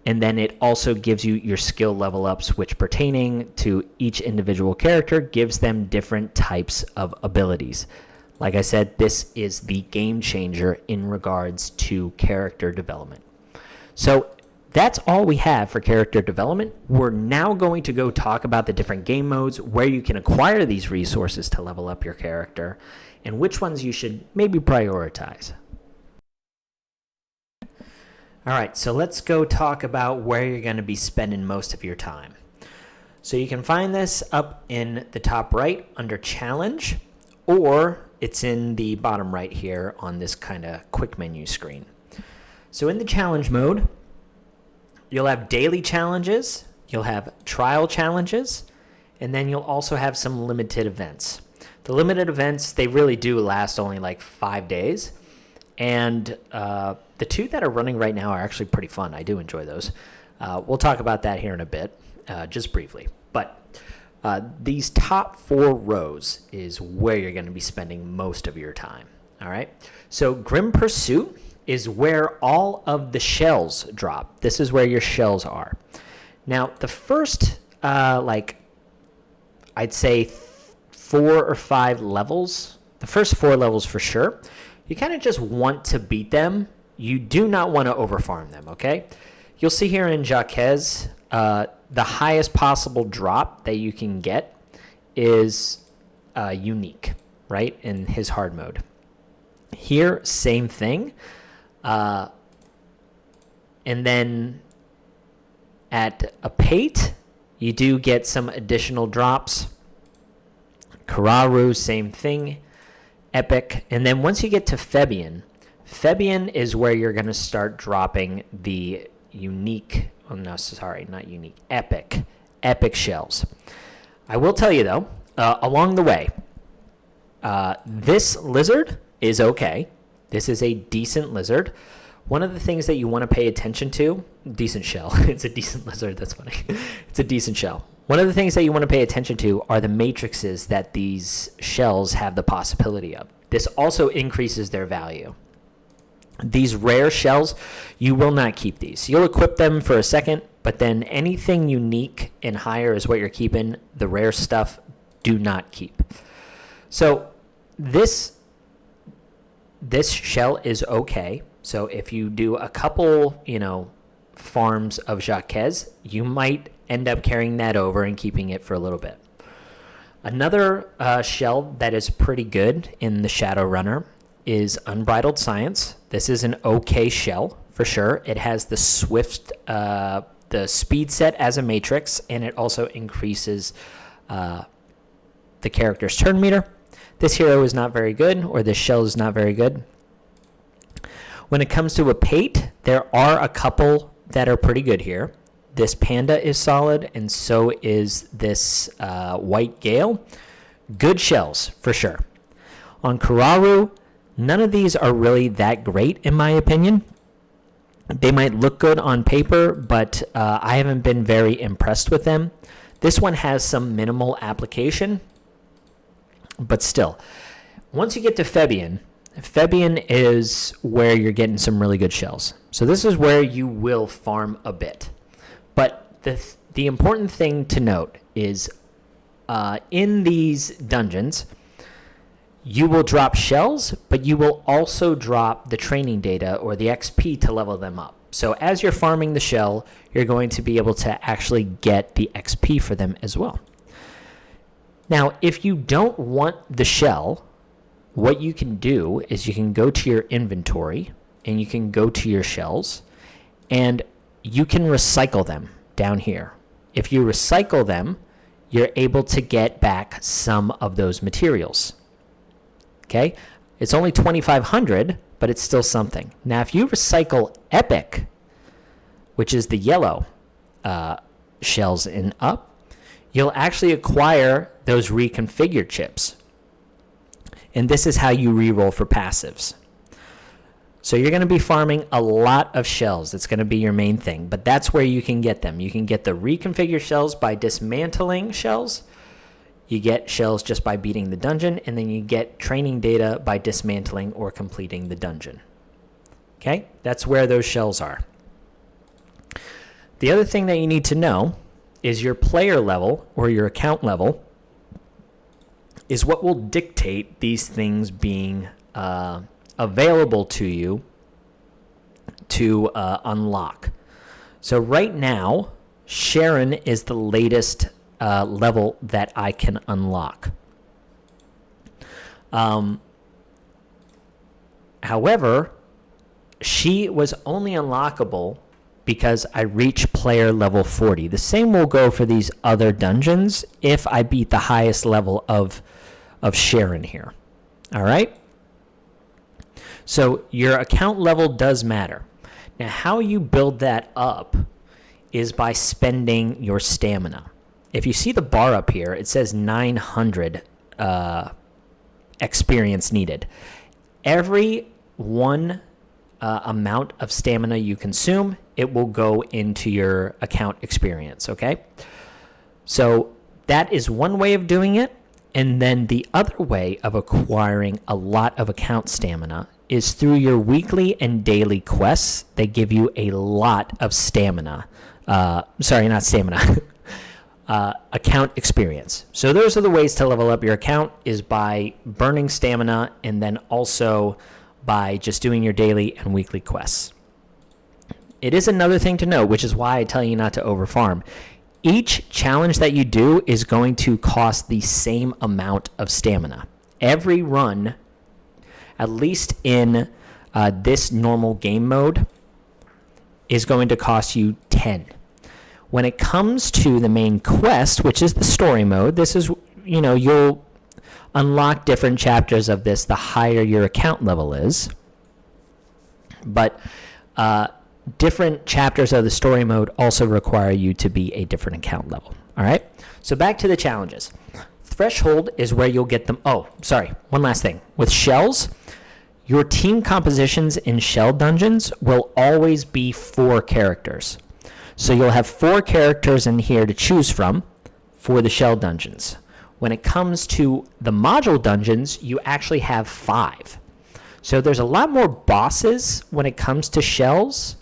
and then it also gives you your skill level ups, which pertaining to each individual character gives them different types of abilities. Like I said, this is the game changer in regards to character development. So that's all we have for character development. We're now going to go talk about the different game modes, where you can acquire these resources to level up your character, and which ones you should maybe prioritize. All right, so let's go talk about where you're going to be spending most of your time. So you can find this up in the top right under challenge, or it's in the bottom right here on this kind of quick menu screen. So in the challenge mode, you'll have daily challenges, you'll have trial challenges, and then you'll also have some limited events. The limited events, they really do last only like 5 days. And the 2 that are running right now are actually pretty fun. I do enjoy those. We'll talk about that here in a bit, just briefly. But these top 4 rows is where you're going to be spending most of your time. All right. So Grim Pursuit is where all of the shells drop. This is where your shells are. Now, the first, I'd say 4 or 5 levels, the first 4 levels for sure, you kind of just want to beat them. You do not want to overfarm them, okay? You'll see here in Jacques, the highest possible drop that you can get is unique, right, in his hard mode. Here, same thing. And then at Apate, you do get some additional drops. Kararu, same thing. Epic. And then once you get to Fabian is where you're going to start dropping the unique, epic shells. I will tell you, though, along the way, this lizard is okay. This is a decent lizard. One of the things that you want to pay attention to, decent shell. It's a decent lizard. That's funny. It's a decent shell. One of the things that you want to pay attention to are the matrices that these shells have the possibility of. This also increases their value. These rare shells, you will not keep these. You'll equip them for a second, but then anything unique and higher is what you're keeping. The rare stuff, do not keep. So this shell is okay. So if you do a couple, farms of Jacques, you might end up carrying that over and keeping it for a little bit. Another shell that is pretty good in the Shadowrunner is Unbridled Science. This is an okay shell for sure. It has the the speed set as a matrix, and it also increases the character's turn meter. this hero is not very good, or this shell is not very good. When it comes to a pate, there are a couple that are pretty good here. This panda is solid, and so is this white gale. Good shells, for sure. On Kararu, none of these are really that great, in my opinion. They might look good on paper, but I haven't been very impressed with them. This one has some minimal application, but still. Once you get to Fabian is where you're getting some really good shells. So this is where you will farm a bit. But the important thing to note is in these dungeons, you will drop shells, but you will also drop the training data or the XP to level them up. So as you're farming the shell, you're going to be able to actually get the XP for them as well. Now, if you don't want the shell, what you can do is you can go to your inventory and you can go to your shells and you can recycle them down here. If you recycle them, you're able to get back some of those materials. Okay, it's only 2,500, but it's still something. Now, if you recycle Epic, which is the yellow shells in up, you'll actually acquire those reconfigured chips. And this is how you reroll for passives. So you're going to be farming a lot of shells. That's going to be your main thing, but that's where you can get them. You can get the reconfigured shells by dismantling shells. You get shells just by beating the dungeon, and then you get training data by dismantling or completing the dungeon. Okay, that's where those shells are. The other thing that you need to know is your player level or your account level is what will dictate these things being available to you to unlock. So right now, Sharon is the latest level that I can unlock. However, she was only unlockable because I reached player level 40. The same will go for these other dungeons if I beat the highest level of Sharon here. All right? So your account level does matter. Now, how you build that up is by spending your stamina. If you see the bar up here, it says 900 experience needed. Every one amount of stamina you consume, it will go into your account experience, okay? So that is one way of doing it. And then the other way of acquiring a lot of account stamina is through your weekly and daily quests. They give you a lot of stamina. Account experience. So those are the ways to level up your account, is by burning stamina and then also by just doing your daily and weekly quests. It is another thing to know, which is why I tell you not to overfarm. Each challenge that you do is going to cost the same amount of stamina. Every run, at least in this normal game mode, is going to cost you 10. When it comes to the main quest, which is the story mode, this is, you'll unlock different chapters of this the higher your account level is. But different chapters of the story mode also require you to be a different account level. All right? So back to the challenges. Threshold is where you'll get them. Oh, sorry. One last thing. With shells, your team compositions in shell dungeons will always be 4 characters. So you'll have 4 characters in here to choose from for the shell dungeons. When it comes to the module dungeons, you actually have 5. So there's a lot more bosses when it comes to shells.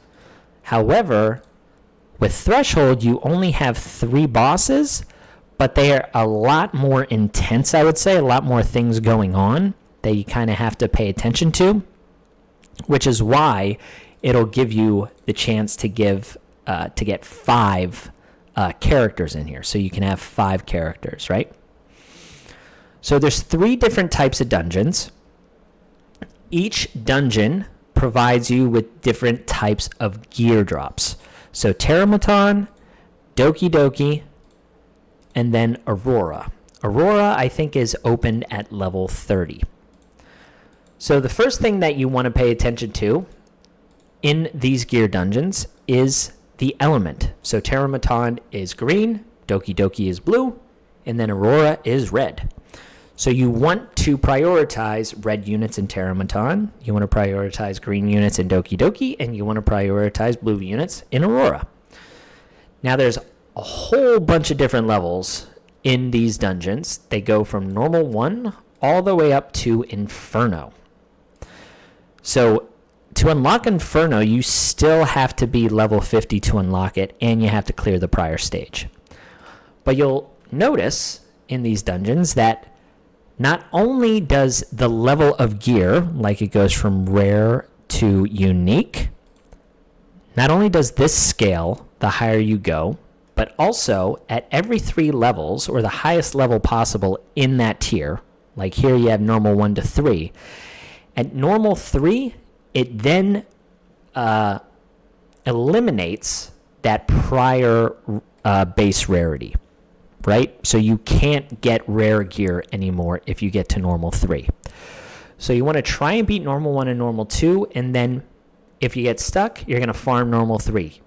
However, with Threshold, you only have 3 bosses, but they are a lot more intense, I would say, a lot more things going on that you kind of have to pay attention to, which is why it'll give you the chance to get 5 characters in here. So you can have 5 characters, right? So there's 3 different types of dungeons. Each dungeon provides you with different types of gear drops. So Terramoton, Doki Doki, and then Aurora. Aurora, I think, is opened at level 30. So the first thing that you want to pay attention to in these gear dungeons is the element. So Terramaton is green, Doki Doki is blue, and then Aurora is red. So you want to prioritize red units in Terramaton, you want to prioritize green units in Doki Doki, and you want to prioritize blue units in Aurora. Now there's a whole bunch of different levels in these dungeons. They go from normal 1 all the way up to Inferno. So to unlock Inferno, you still have to be level 50 to unlock it, and you have to clear the prior stage. But you'll notice in these dungeons that not only does the level of gear, like it goes from rare to unique, not only does this scale the higher you go, but also at every 3 levels, or the highest level possible in that tier, like here you have normal 1 to 3. At normal 3, it then eliminates that prior base rarity, right? So you can't get rare gear anymore if you get to normal 3. So you want to try and beat normal 1 and normal 2, and then if you get stuck, you're going to farm normal 3.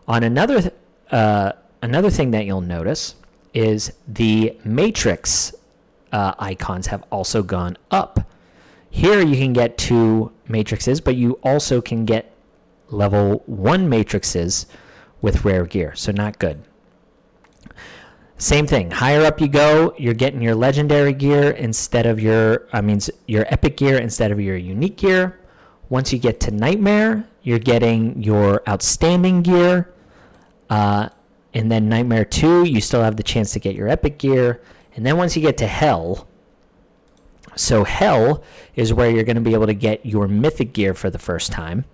On another thing that you'll notice is the matrix icons have also gone up. Here you can get 2 matrices, but you also can get level 1 matrices with rare gear, so not good. Same thing, higher up you go, you're getting your legendary gear instead of your epic gear instead of your unique gear. Once you get to Nightmare, you're getting your outstanding gear. And then Nightmare 2, you still have the chance to get your epic gear. And then once you get to Hell, so Hell is where you're going to be able to get your mythic gear for the first time.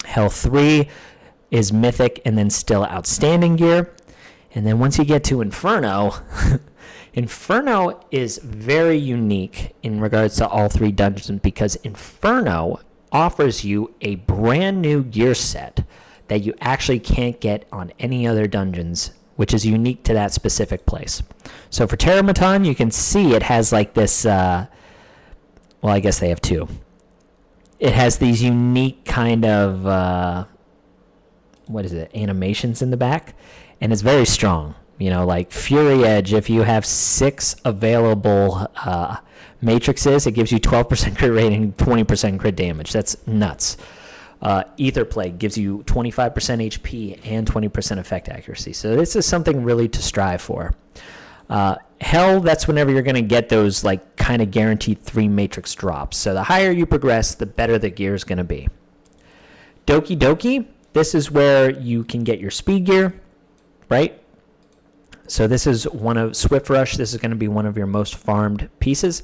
Hell 3 is mythic and then still outstanding gear. And then once you get to Inferno, Inferno is very unique in regards to all 3 dungeons, because Inferno offers you a brand new gear set that you actually can't get on any other dungeons, which is unique to that specific place. So for Terramaton, you can see it has like this, well, I guess they have 2. It has these unique kind of, animations in the back, and it's very strong. You know, like Fury Edge, if you have 6 available matrices, it gives you 12% crit rate and 20% crit damage. That's nuts. Ether Plague gives you 25% HP and 20% effect accuracy. So this is something really to strive for. Hell, that's whenever you're going to get those like kind of guaranteed 3 matrix drops. So the higher you progress, the better the gear is going to be. Doki Doki, this is where you can get your speed gear, right? So this is one of Swift Rush. This is going to be one of your most farmed pieces.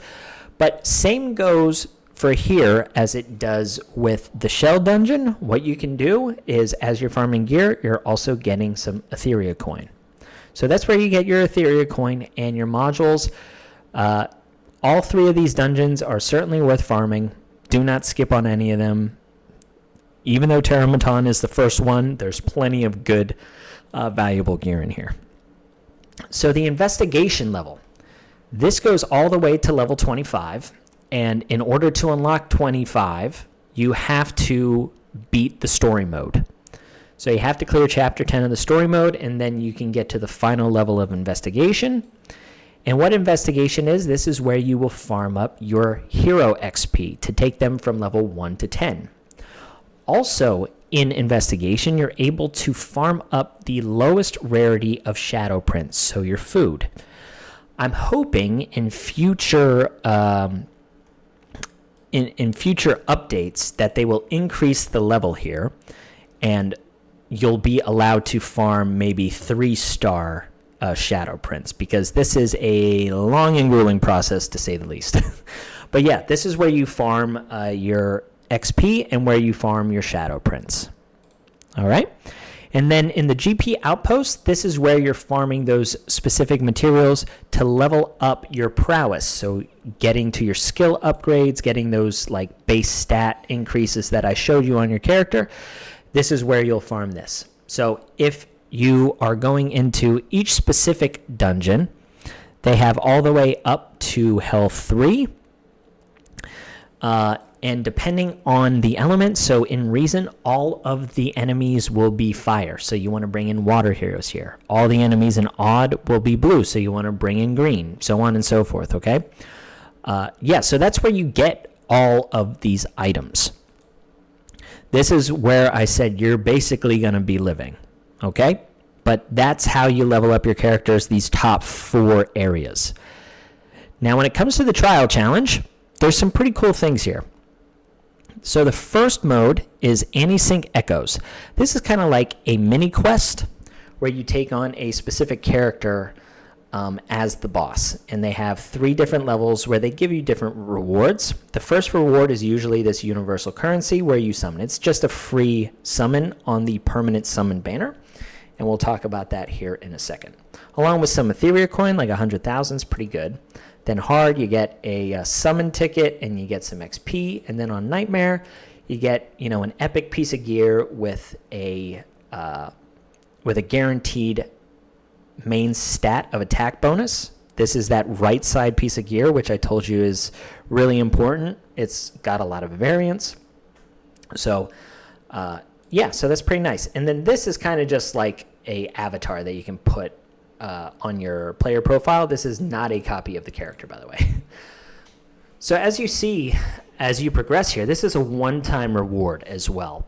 But same goes for here as it does with the Shell Dungeon. What you can do is, as you're farming gear, you're also getting some Etheria coin. So that's where you get your Etheria coin and your modules. All 3 of these dungeons are certainly worth farming. Do not skip on any of them. Even though Terramaton is the first one, there's plenty of good, valuable gear in here. So the investigation level, this goes all the way to level 25, and in order to unlock 25, you have to beat the story mode. So you have to clear chapter 10 of the story mode, and then you can get to the final level of investigation. And what investigation is, this is where you will farm up your hero XP to take them from level 1 to 10. Also, in investigation, you're able to farm up the lowest rarity of shadow prints, so your food. I'm hoping in future in future updates that they will increase the level here, and you'll be allowed to farm maybe 3-star shadow prints, because this is a long and grueling process to say the least. But yeah, this is where you farm your XP and where you farm your shadow prints. All right. And then in the GP outpost, this is where you're farming those specific materials to level up your prowess. So getting to your skill upgrades, getting those like base stat increases that I showed you on your character. This is where you'll farm this. So if you are going into each specific dungeon, They have all the way up to health 3. And depending on the element, so in Reason, all of the enemies will be fire. So you want to bring in water heroes here. All the enemies in Odd will be blue. So you want to bring in green, so on and so forth, okay? Yeah, so that's where you get all of these items. This is where I said you're basically going to be living, okay? But that's how you level up your characters, these top 4 areas. Now, when it comes to the trial challenge, there's some pretty cool things here. So the first mode is Anti-Sync Echoes. This is kind of like a mini quest where you take on a specific character as the boss. And they have 3 different levels where they give you different rewards. The first reward is usually this universal currency where you summon. It's just a free summon on the permanent summon banner. And we'll talk about that here in a second. Along with some Etheria coin, like 100,000 is pretty good. Then hard, you get a summon ticket and you get some XP. And then on Nightmare, you get, you know, an epic piece of gear with a guaranteed main stat of attack bonus. This is that right side piece of gear, which I told you is really important. It's got a lot of variance. So, yeah, so that's pretty nice. And then this is kind of just like a avatar that you can put on your player profile. This is not a copy of the character, by the way. So as you see, as you progress here, this is a one-time reward as well.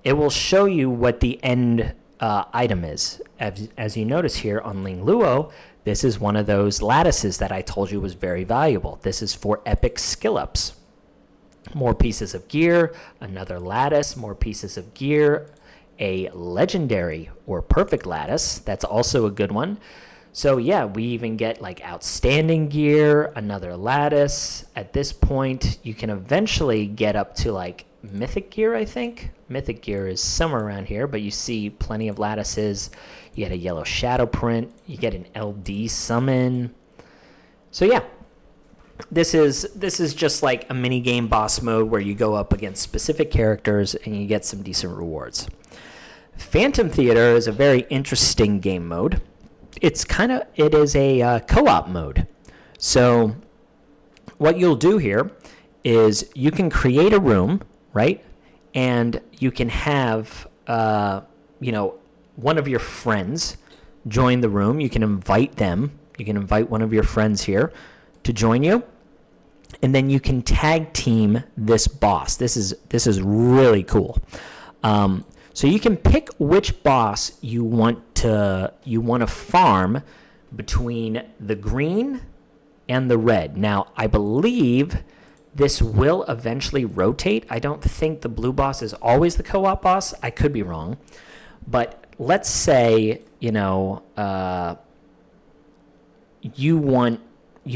It will show you what the end item is. As you notice here on Ling Luo, this is one of those lattices that I told you was very valuable. This is for epic skill ups. More pieces of gear, another lattice, more pieces of gear, a legendary or perfect lattice. That's also a good one. So yeah, we even get like outstanding gear, another lattice. At this point, you can eventually get up to like mythic gear, I think. Mythic gear is somewhere around here, but you see plenty of lattices. You get a yellow shadow print. You get an LD summon. So yeah, this is just like a mini game boss mode where you go up against specific characters and you get some decent rewards. Phantom Theater is a very interesting game mode. It is a co-op mode. So what you'll do here is you can create a room, right? And you can have, one of your friends join the room. You can invite them. You can invite one of your friends here to join you. And then you can tag team this boss. This is really cool. So you can pick which boss you want to farm between the green and the red. Now, I believe this will eventually rotate. I don't think the blue boss is always the co-op boss. I could be wrong. But let's say, you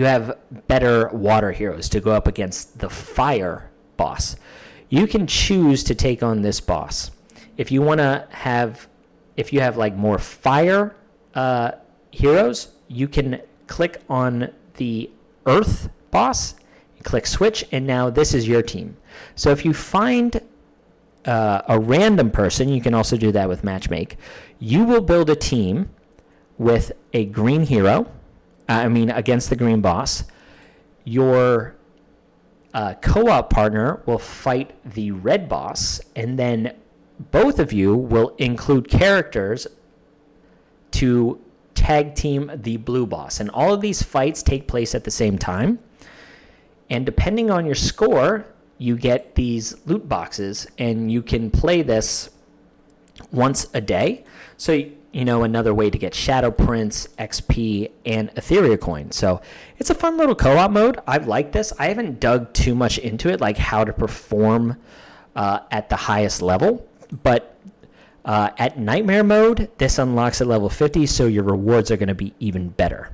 have better water heroes to go up against the fire boss. You can choose to take on this boss. If you have like more fire heroes, you can click on the earth boss, click switch, and now this is your team. So if you find a random person, you can also do that with matchmake. You will build a team with a green hero. Against the green boss. Your co-op partner will fight the red boss, and then both of you will include characters to tag team the blue boss. And all of these fights take place at the same time. And depending on your score, you get these loot boxes, and you can play this once a day. So another way to get shadow prints, XP, and Etheria coin. So it's a fun little co-op mode. I've liked this. I haven't dug too much into it, like how to perform at the highest level. But at Nightmare mode, this unlocks at level 50, so your rewards are going to be even better.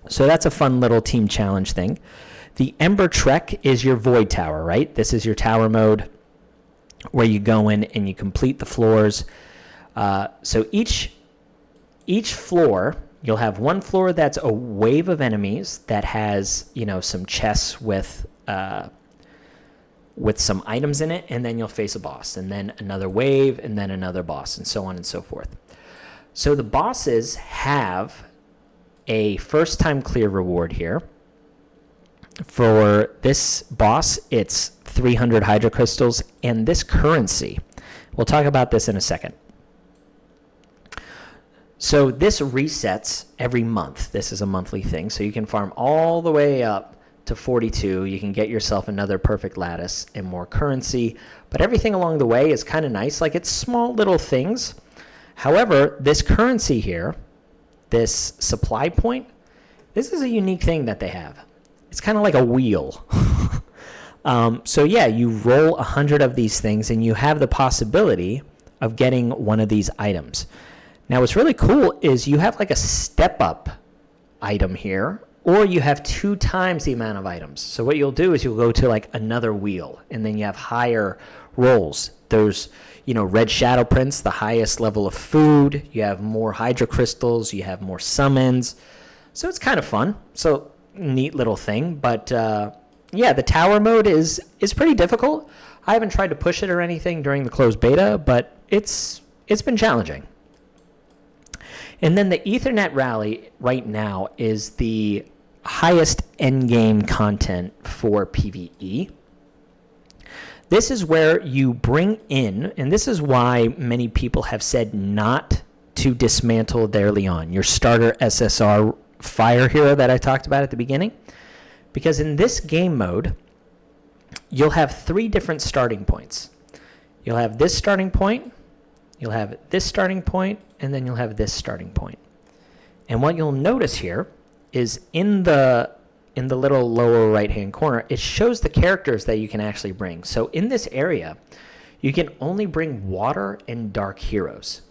So that's a fun little team challenge thing. The Ember Trek is your Void Tower, right? This is your tower mode where you go in and you complete the floors. So each floor, you'll have one floor that's a wave of enemies that has, some chests with some items in it, and then you'll face a boss, and then another wave, and then another boss, and so on and so forth. So the bosses have a first time clear reward here. For this boss, it's 300 Hydro Crystals, and this currency. We'll talk about this in a second. So this resets every month. This is a monthly thing, so you can farm all the way up to 42. You can get yourself another perfect lattice and more currency, but everything along the way is kind of nice. Like, it's small little things. However, this currency here, this supply point, this is a unique thing that they have. It's kind of like a wheel. So yeah, you roll 100 of these things and you have the possibility of getting one of these items. Now what's really cool is you have like a step up item here, or you have 2 times the amount of items. So what you'll do is you'll go to like another wheel, and then you have higher rolls. There's, red shadow prints, the highest level of food. You have more hydro crystals. You have more summons. So it's kind of fun. So neat little thing. But yeah, the tower mode is pretty difficult. I haven't tried to push it or anything during the closed beta, but it's been challenging. And then the Ethernet rally right now is the highest endgame content for PvE. This is where you bring in, and this is why many people have said not to dismantle their Leon, your starter SSR fire hero that I talked about at the beginning. Because in this game mode, you'll have 3 different starting points. You'll have this starting point, you'll have this starting point, and then you'll have this starting point. And what you'll notice here is in the little lower right-hand corner, it shows the characters that you can actually bring. So in this area, you can only bring water and dark heroes.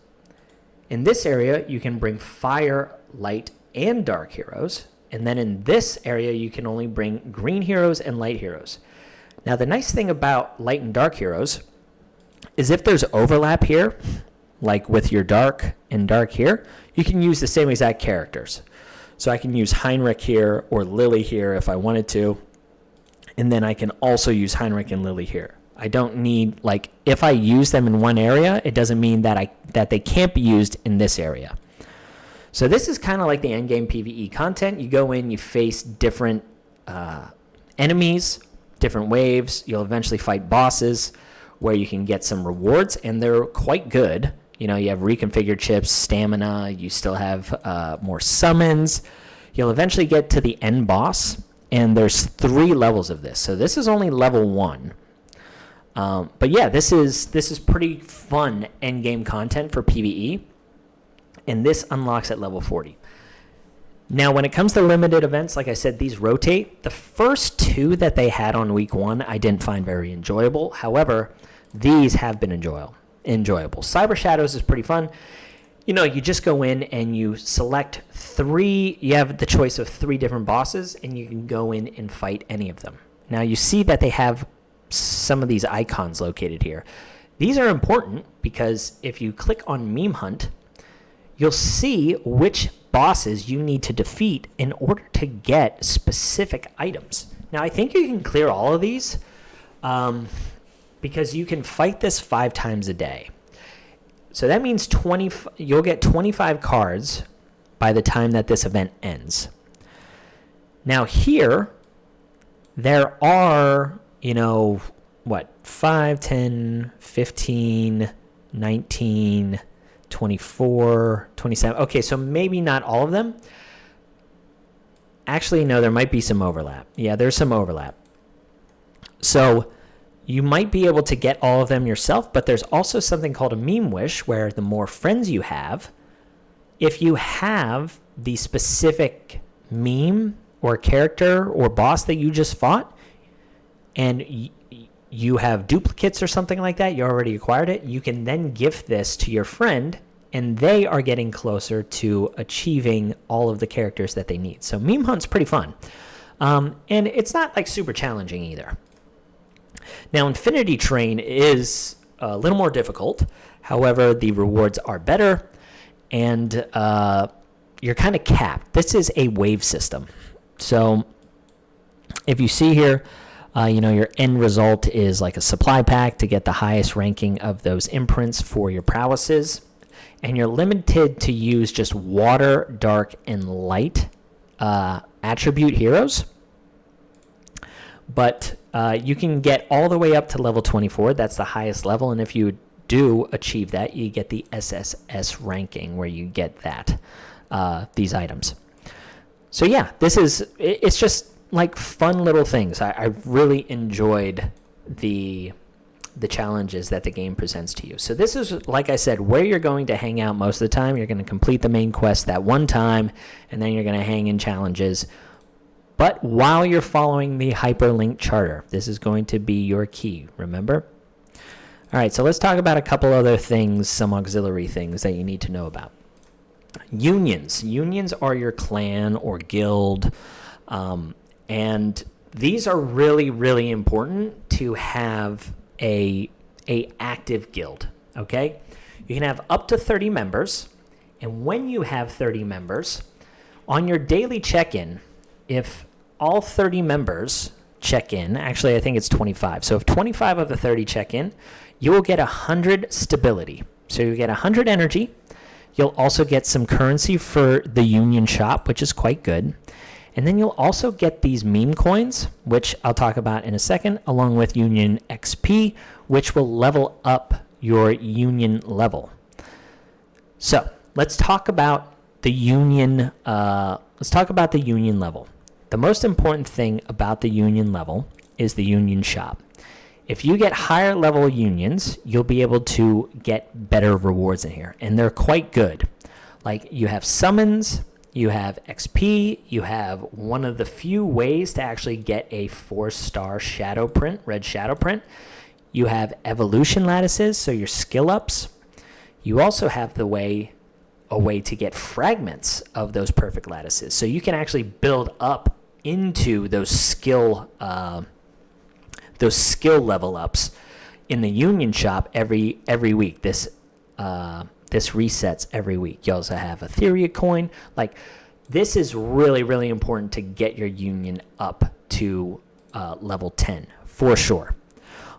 In this area, you can bring fire, light, and dark heroes. And then in this area, you can only bring green heroes and light heroes. Now, the nice thing about light and dark heroes is if there's overlap here, like with your dark and dark here, you can use the same exact characters. So I can use Heinrich here or Lily here if I wanted to. And then I can also use Heinrich and Lily here. I don't need, like, if I use them in one area, it doesn't mean that they can't be used in this area. So this is kind of like the endgame PvE content. You go in, you face different enemies, different waves. You'll eventually fight bosses where you can get some rewards, and they're quite good. You have reconfigured chips, stamina. You still have more summons. You'll eventually get to the end boss, and there's 3 levels of this. So this is only level 1. But yeah, this is pretty fun endgame content for PvE. And this unlocks at level 40. Now, when it comes to limited events, like I said, these rotate. The first 2 that they had on week 1, I didn't find very enjoyable. However, these have been enjoyable. Cyber Shadows is pretty fun. You just go in and you select 3. You have the choice of 3 different bosses, and you can go in and fight any of them. Now, you see that they have some of these icons located here. These are important because if you click on Meme Hunt, you'll see which bosses you need to defeat in order to get specific items. Now, I think you can clear all of these because you can fight this 5 times a day. So that means you'll get 25 cards by the time that this event ends. Now here, there are, 5, 10, 15, 19... 24, 27. Okay, so maybe not all of them. Actually, no, there might be some overlap. Yeah, there's some overlap. So you might be able to get all of them yourself, but there's also something called a meme wish, where the more friends you have, if you have the specific meme or character or boss that you just fought, and you have duplicates or something like that, you already acquired it, you can then gift this to your friend, and they are getting closer to achieving all of the characters that they need. So Meme Hunt's pretty fun. And it's not like super challenging either. Now, Infinity Train is a little more difficult. However, the rewards are better, and you're kind of capped. This is a wave system. So if you see here, your end result is like a supply pack to get the highest ranking of those imprints for your prowesses. and you're limited to use just water, dark, and light attribute heroes. But you can get all the way up to level 24. That's the highest level, and if you do achieve that, you get the SSS ranking, where you get that these items. So yeah, it's just like fun little things. I really enjoyed the challenges that the game presents to you. So this is, like I said, where you're going to hang out most of the time. You're going to complete the main quest that one time, and then you're going to hang in challenges. But while you're following the Hyperlink Charter, this is going to be your key, remember? All right, so let's talk about a couple other things, some auxiliary things that you need to know about. Unions. Unions are your clan or guild, and these are really, really important to have a active guild, okay? You can have up to 30 members, and when you have 30 members, on your daily check-in, if all 30 members check in, actually I think it's 25, so if 25 of the 30 check in, you will get 100 stability. So you get 100 energy. You'll also get some currency for the Union shop, which is quite good. And then you'll also get these meme coins, which I'll talk about in a second, along with Union XP, which will level up your Union level. So let's talk about the Union. The Union level. The most important thing about the Union level is the Union shop. If you get higher level unions, you'll be able to get better rewards in here, and they're quite good. Like, you have summons, you have XP, you have one of the few ways to actually get a 4-star shadow print, red shadow print. You have evolution lattices, so your skill ups. You also have a way to get fragments of those perfect lattices, so you can actually build up into those skill level ups in the Union shop every week. This resets every week. You also have Etheria coin. Like, this is really, really important to get your Union up to level 10 for sure.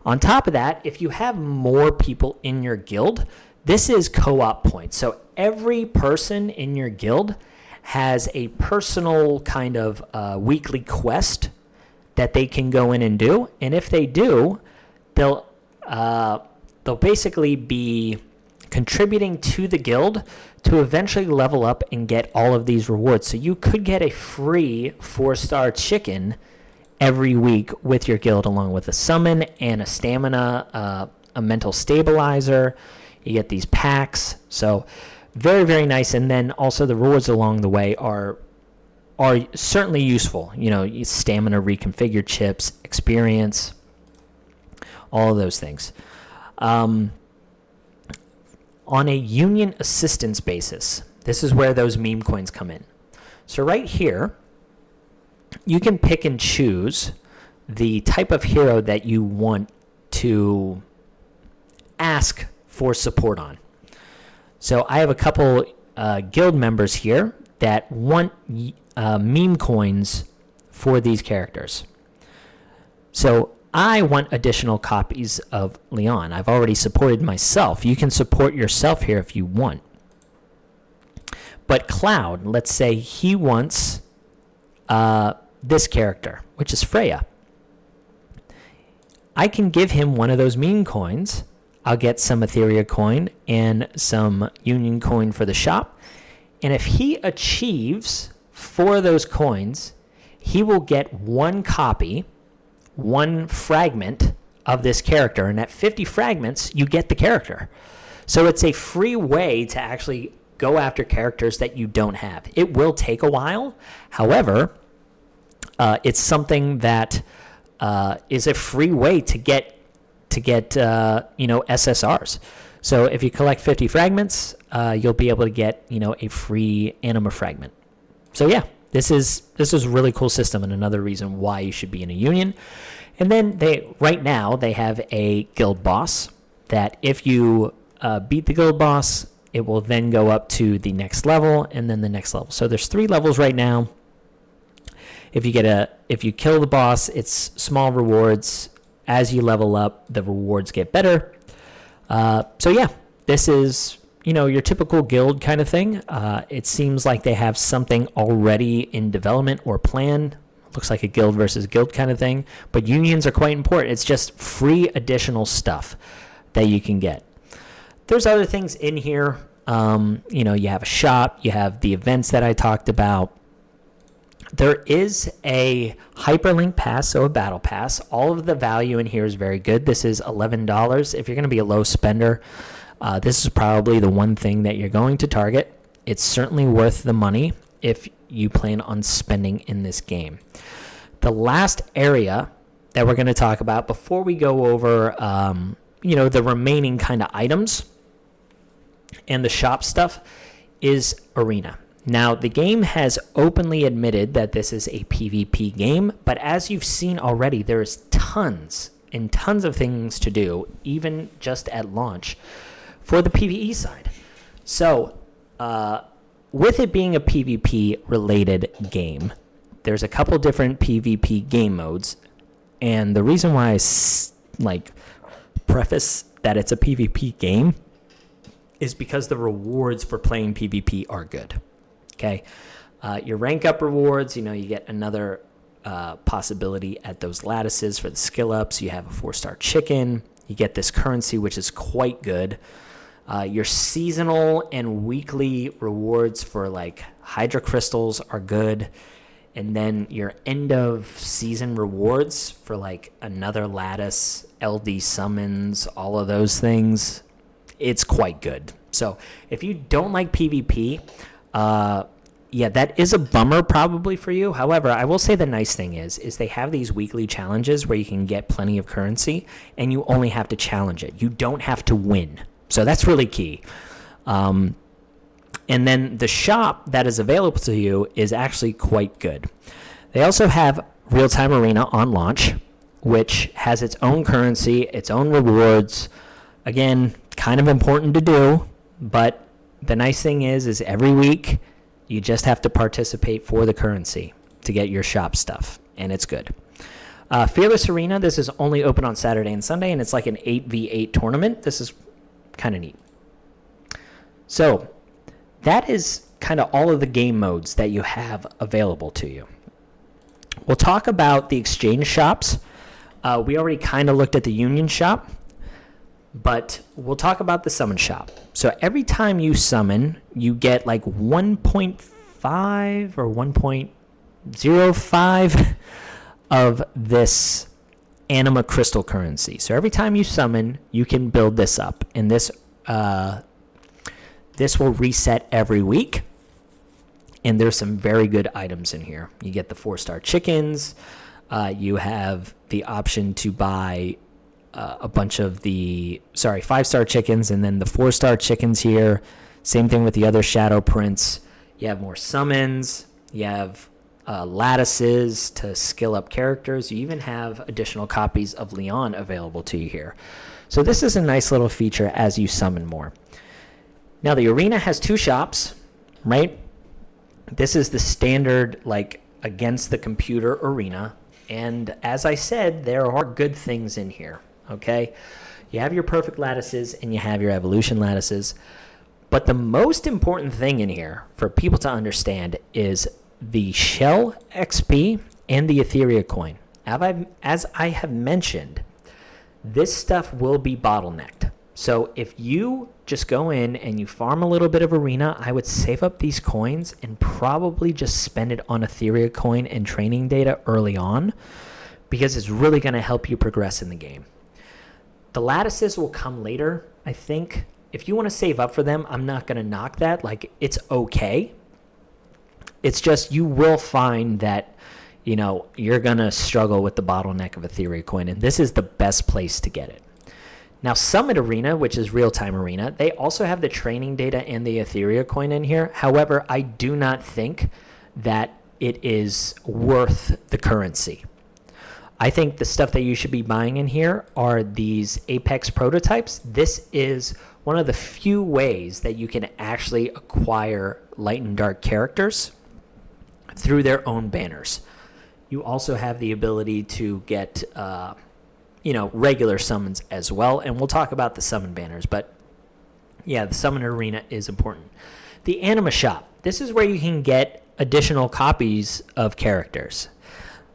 On top of that, if you have more people in your guild, this is co-op points. So every person in your guild has a personal kind of weekly quest that they can go in and do, and if they do, they'll basically be contributing to the guild to eventually level up and get all of these rewards. So you could get a free 4-star chicken every week with your guild, along with a summon and a stamina, a mental stabilizer. You get these packs, so very, very nice. And then also the rewards along the way are certainly useful. You know, stamina reconfigured chips, experience, all of those things. On a Union assistance basis, this is where those meme coins come in. So right here, you can pick and choose the type of hero that you want to ask for support on. So I have a couple guild members here that want meme coins for these characters. So I want additional copies of Leon. I've already supported myself. You can support yourself here if you want. But Cloud, let's say he wants this character, which is Freya. I can give him one of those meme coins. I'll get some Etheria coin and some Union coin for the shop. And if he achieves 4 of those coins, he will get 1 copy, 1 fragment of this character. And at 50 fragments, you get the character. So it's a free way to actually go after characters that you don't have. It will take a while. However, it's something that is a free way to get SSRs. So if you collect 50 fragments, you'll be able to get a free anima fragment. So yeah, this is a really cool system, and another reason why you should be in a union. And then right now they have a guild boss that if you beat the guild boss, it will then go up to the next level and then the next level. So there's 3 levels right now. If you kill the boss, it's small rewards. As you level up, the rewards get better. So yeah, this is your typical guild kind of thing. It seems like they have something already in development or planned. Looks like a guild versus guild kind of thing. But unions are quite important. It's just free additional stuff that you can get. There's other things in here. You have a shop. You have the events that I talked about. There is a Hyperlink pass, so a battle pass. All of the value in here is very good. This is $11. If you're going to be a low spender, this is probably the one thing that you're going to target. It's certainly worth the money if you plan on spending in this game. The last area that we're going to talk about before we go over, the remaining kind of items and the shop stuff is Arena. Now, the game has openly admitted that this is a PvP game, but as you've seen already, there's tons and tons of things to do, even just at launch, for the PvE side. So, with it being a PvP-related game, there's a couple different PvP game modes, and the reason why I preface that it's a PvP game is because the rewards for playing PvP are good. Okay, your rank up rewards, you get another possibility at those lattices for the skill ups. You have a 4-star chicken. You get this currency, which is quite good. Your seasonal and weekly rewards for Hydra crystals are good. And then your end of season rewards for another lattice, LD summons, all of those things, it's quite good. So if you don't like PvP, that is a bummer probably for you. However, I will say the nice thing is they have these weekly challenges where you can get plenty of currency and you only have to challenge it. You don't have to win. So that's really key. And then the shop that is available to you is actually quite good. They also have Real-Time Arena on launch, which has its own currency, its own rewards. Again, kind of important to do, but the nice thing is every week you just have to participate for the currency to get your shop stuff, and it's good. Fearless Arena, this is only open on Saturday and Sunday, and it's like an 8v8 tournament. This is kind of neat. So that is kind of all of the game modes that you have available to you. We'll talk about the exchange shops. We already kind of looked at the union shop, but we'll talk about the summon shop. So every time you summon, you get 1.5 or 1.05 of this anima crystal currency. So every time you summon, you can build this up, and this will reset every week. And there's some very good items in here. You get the 4-star chickens. You have the option to buy a bunch of the 5-star chickens, and then the 4-star chickens here. Same thing with the other shadow prints. You have more summons. You have lattices to skill up characters. You even have additional copies of Leon available to you here. So this is a nice little feature as you summon more. Now the arena has 2 shops, right? This is the standard against the computer arena. And as I said, there are good things in here. Okay, you have your perfect lattices and you have your evolution lattices, but the most important thing in here for people to understand is the shell XP and the Etheria coin. As I have mentioned, this stuff will be bottlenecked. So if you just go in and you farm a little bit of arena, I would save up these coins and probably just spend it on Etheria coin and training data early on, because it's really going to help you progress in the game. The lattices will come later, I think. If you want to save up for them, I'm not going to knock that. It's okay. It's just you will find that, you're going to struggle with the bottleneck of Etheria coin, and this is the best place to get it. Now, Summit Arena, which is Real-Time Arena, they also have the training data and the Etheria coin in here. However, I do not think that it is worth the currency. I think the stuff that you should be buying in here are these Apex prototypes. This is one of the few ways that you can actually acquire light and dark characters through their own banners. You also have the ability to get regular summons as well, and we'll talk about the summon banners. But Yeah, the Summon Arena is important. The Anima Shop. This is where you can get additional copies of characters.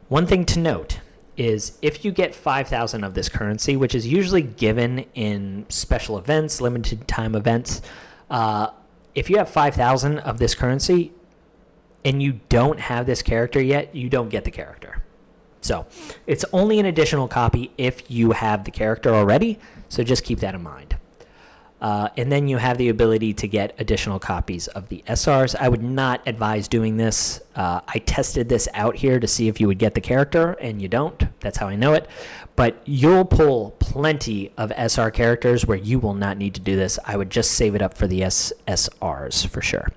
One thing to note is if you get 5,000 of this currency, which is usually given in special events, limited time events, if you have 5,000 of this currency and you don't have this character yet, you don't get the character. So it's only an additional copy if you have the character already, so just keep that in mind. And then you have the ability to get additional copies of the SRs. I would not advise doing this. I tested this out here to see if you would get the character, and you don't. That's how I know it. But you'll pull plenty of SR characters where you will not need to do this. I would just save it up for the SRs for sure.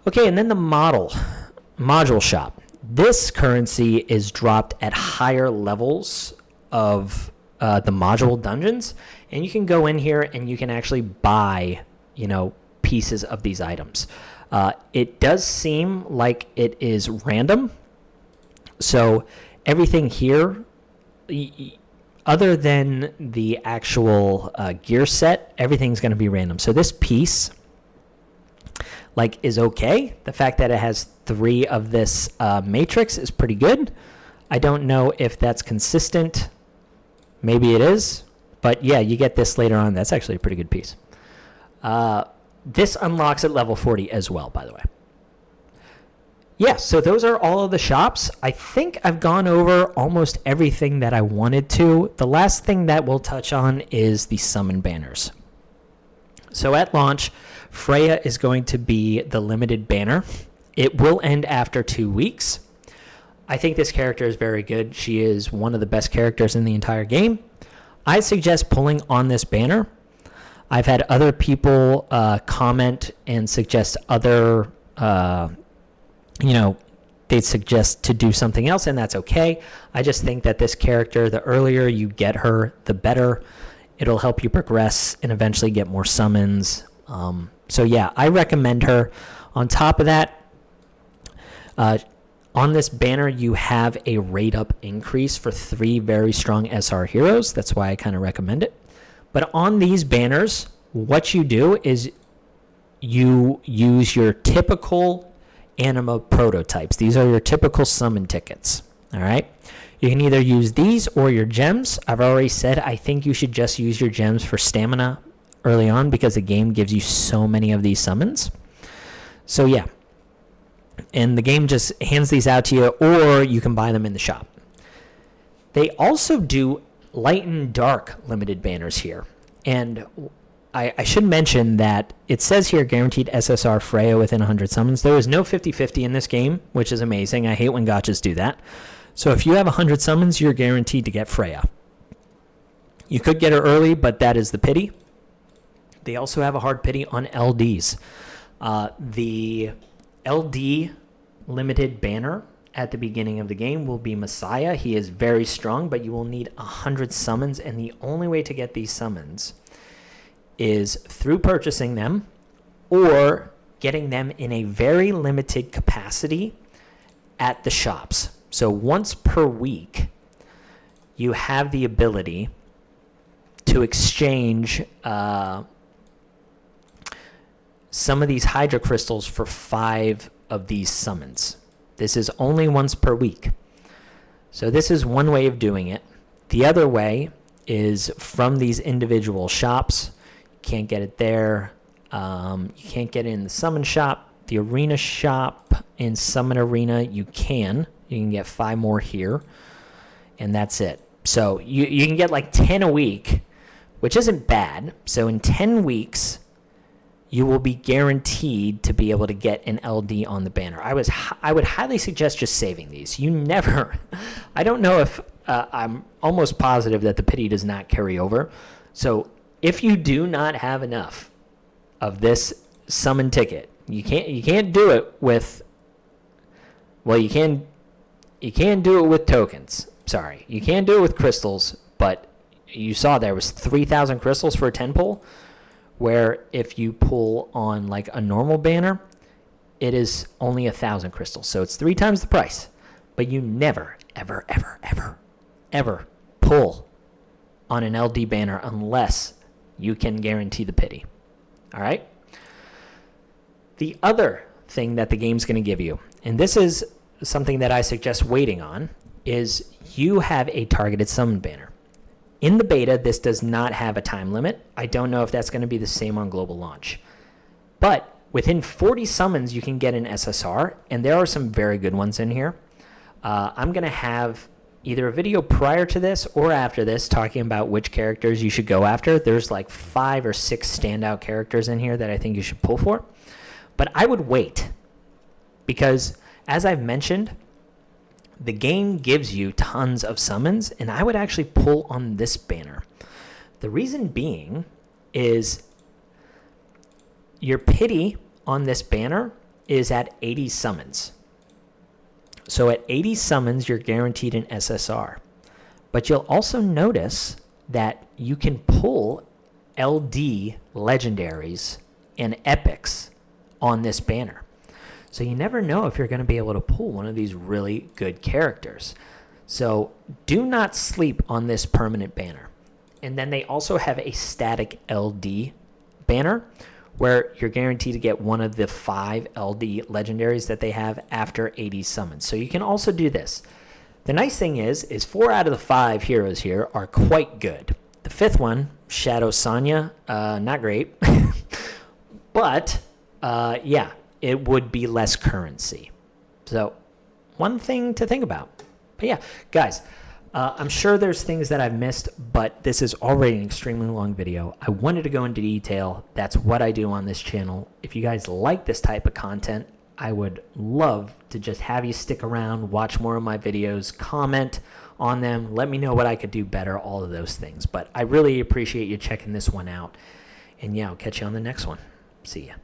Okay, and then the module shop. This currency is dropped at higher levels of the module dungeons, and you can go in here and you can actually buy, pieces of these items. It does seem like it is random, so everything here, other than the actual gear set, everything's going to be random. So this piece, is okay. The fact that it has 3 of this matrix is pretty good. I don't know if that's consistent. Maybe it is, but yeah, you get this later on. That's actually a pretty good piece. This unlocks at level 40 as well, by the way. Yeah, so those are all of the shops. I think I've gone over almost everything that I wanted to. The last thing that we'll touch on is the summon banners. So at launch, Freya is going to be the limited banner. It will end after 2 weeks. I think this character is very good. She is one of the best characters in the entire game. I suggest pulling on this banner. I've had other people comment and suggest other, they'd suggest to do something else, and that's okay. I just think that this character, the earlier you get her, the better. It'll help you progress and eventually get more summons. So yeah, I recommend her. On top of that, on this banner, you have a rate up increase for 3 very strong SR heroes. That's why I kind of recommend it. But on these banners, what you do is you use your typical anima prototypes. These are your typical summon tickets. All right. You can either use these or your gems. I've already said I think you should just use your gems for stamina early on because the game gives you so many of these summons. So yeah. And the game just hands these out to you, or you can buy them in the shop. They also do light and dark limited banners here. And I should mention that it says here guaranteed SSR Freya within 100 summons. There is no 50-50 in this game, which is amazing. I hate when gachas do that. So if you have 100 summons, you're guaranteed to get Freya. You could get her early, but that is the pity. They also have a hard pity on LDs. The LD limited banner at the beginning of the game will be Messiah. He is very strong, but you will need 100 summons, and the only way to get these summons is through purchasing them or getting them in a very limited capacity at the shops. So once per week, you have the ability to exchange some of these Hydra crystals for 5 of these summons. This is only once per week. So this is one way of doing it. The other way is from these individual shops. You can't get it there. You can't get it in the summon shop. The arena shop in Summon Arena, you can. You can get 5 more here. And that's it. So you can get like 10 a week, which isn't bad. So in 10 weeks, you will be guaranteed to be able to get an LD on the banner. I would highly suggest just saving these. You never, I don't know if, I'm almost positive that the pity does not carry over. So if you do not have enough of this summon ticket, you can't do it with, well, you can do it with tokens. Sorry, you can do it with crystals, but you saw there was 3,000 crystals for a 10 pull. Where if you pull on like a normal banner, it is only 1,000 crystals. So it's 3 times the price. But you never, ever, ever, ever, ever pull on an LD banner unless you can guarantee the pity. All right? The other thing that the game's going to give you, and this is something that I suggest waiting on, is you have a targeted summon banner. In the beta, this does not have a time limit. I don't know if that's going to be the same on global launch. But within 40 summons, you can get an SSR, and there are some very good ones in here. I'm going to have either a video prior to this or after this talking about which characters you should go after. There's like 5 or 6 standout characters in here that I think you should pull for. But I would wait because, as I've mentioned, the game gives you tons of summons, and I would actually pull on this banner. The reason being is your pity on this banner is at 80 summons. So at 80 summons, you're guaranteed an SSR. But you'll also notice that you can pull LD legendaries and epics on this banner. So you never know if you're going to be able to pull one of these really good characters. So do not sleep on this permanent banner. And then they also have a static LD banner where you're guaranteed to get one of the 5 LD legendaries that they have after 80 summons. So you can also do this. The nice thing is 4 out of the 5 heroes here are quite good. The 5th one, Shadow Sonya, not great. But, yeah, it would be less currency. So one thing to think about. But yeah, guys, I'm sure there's things that I've missed, but this is already an extremely long video. I wanted to go into detail. That's what I do on this channel. If you guys like this type of content, I would love to just have you stick around, watch more of my videos, comment on them, let me know what I could do better, all of those things. But I really appreciate you checking this one out. And yeah, I'll catch you on the next one. See ya.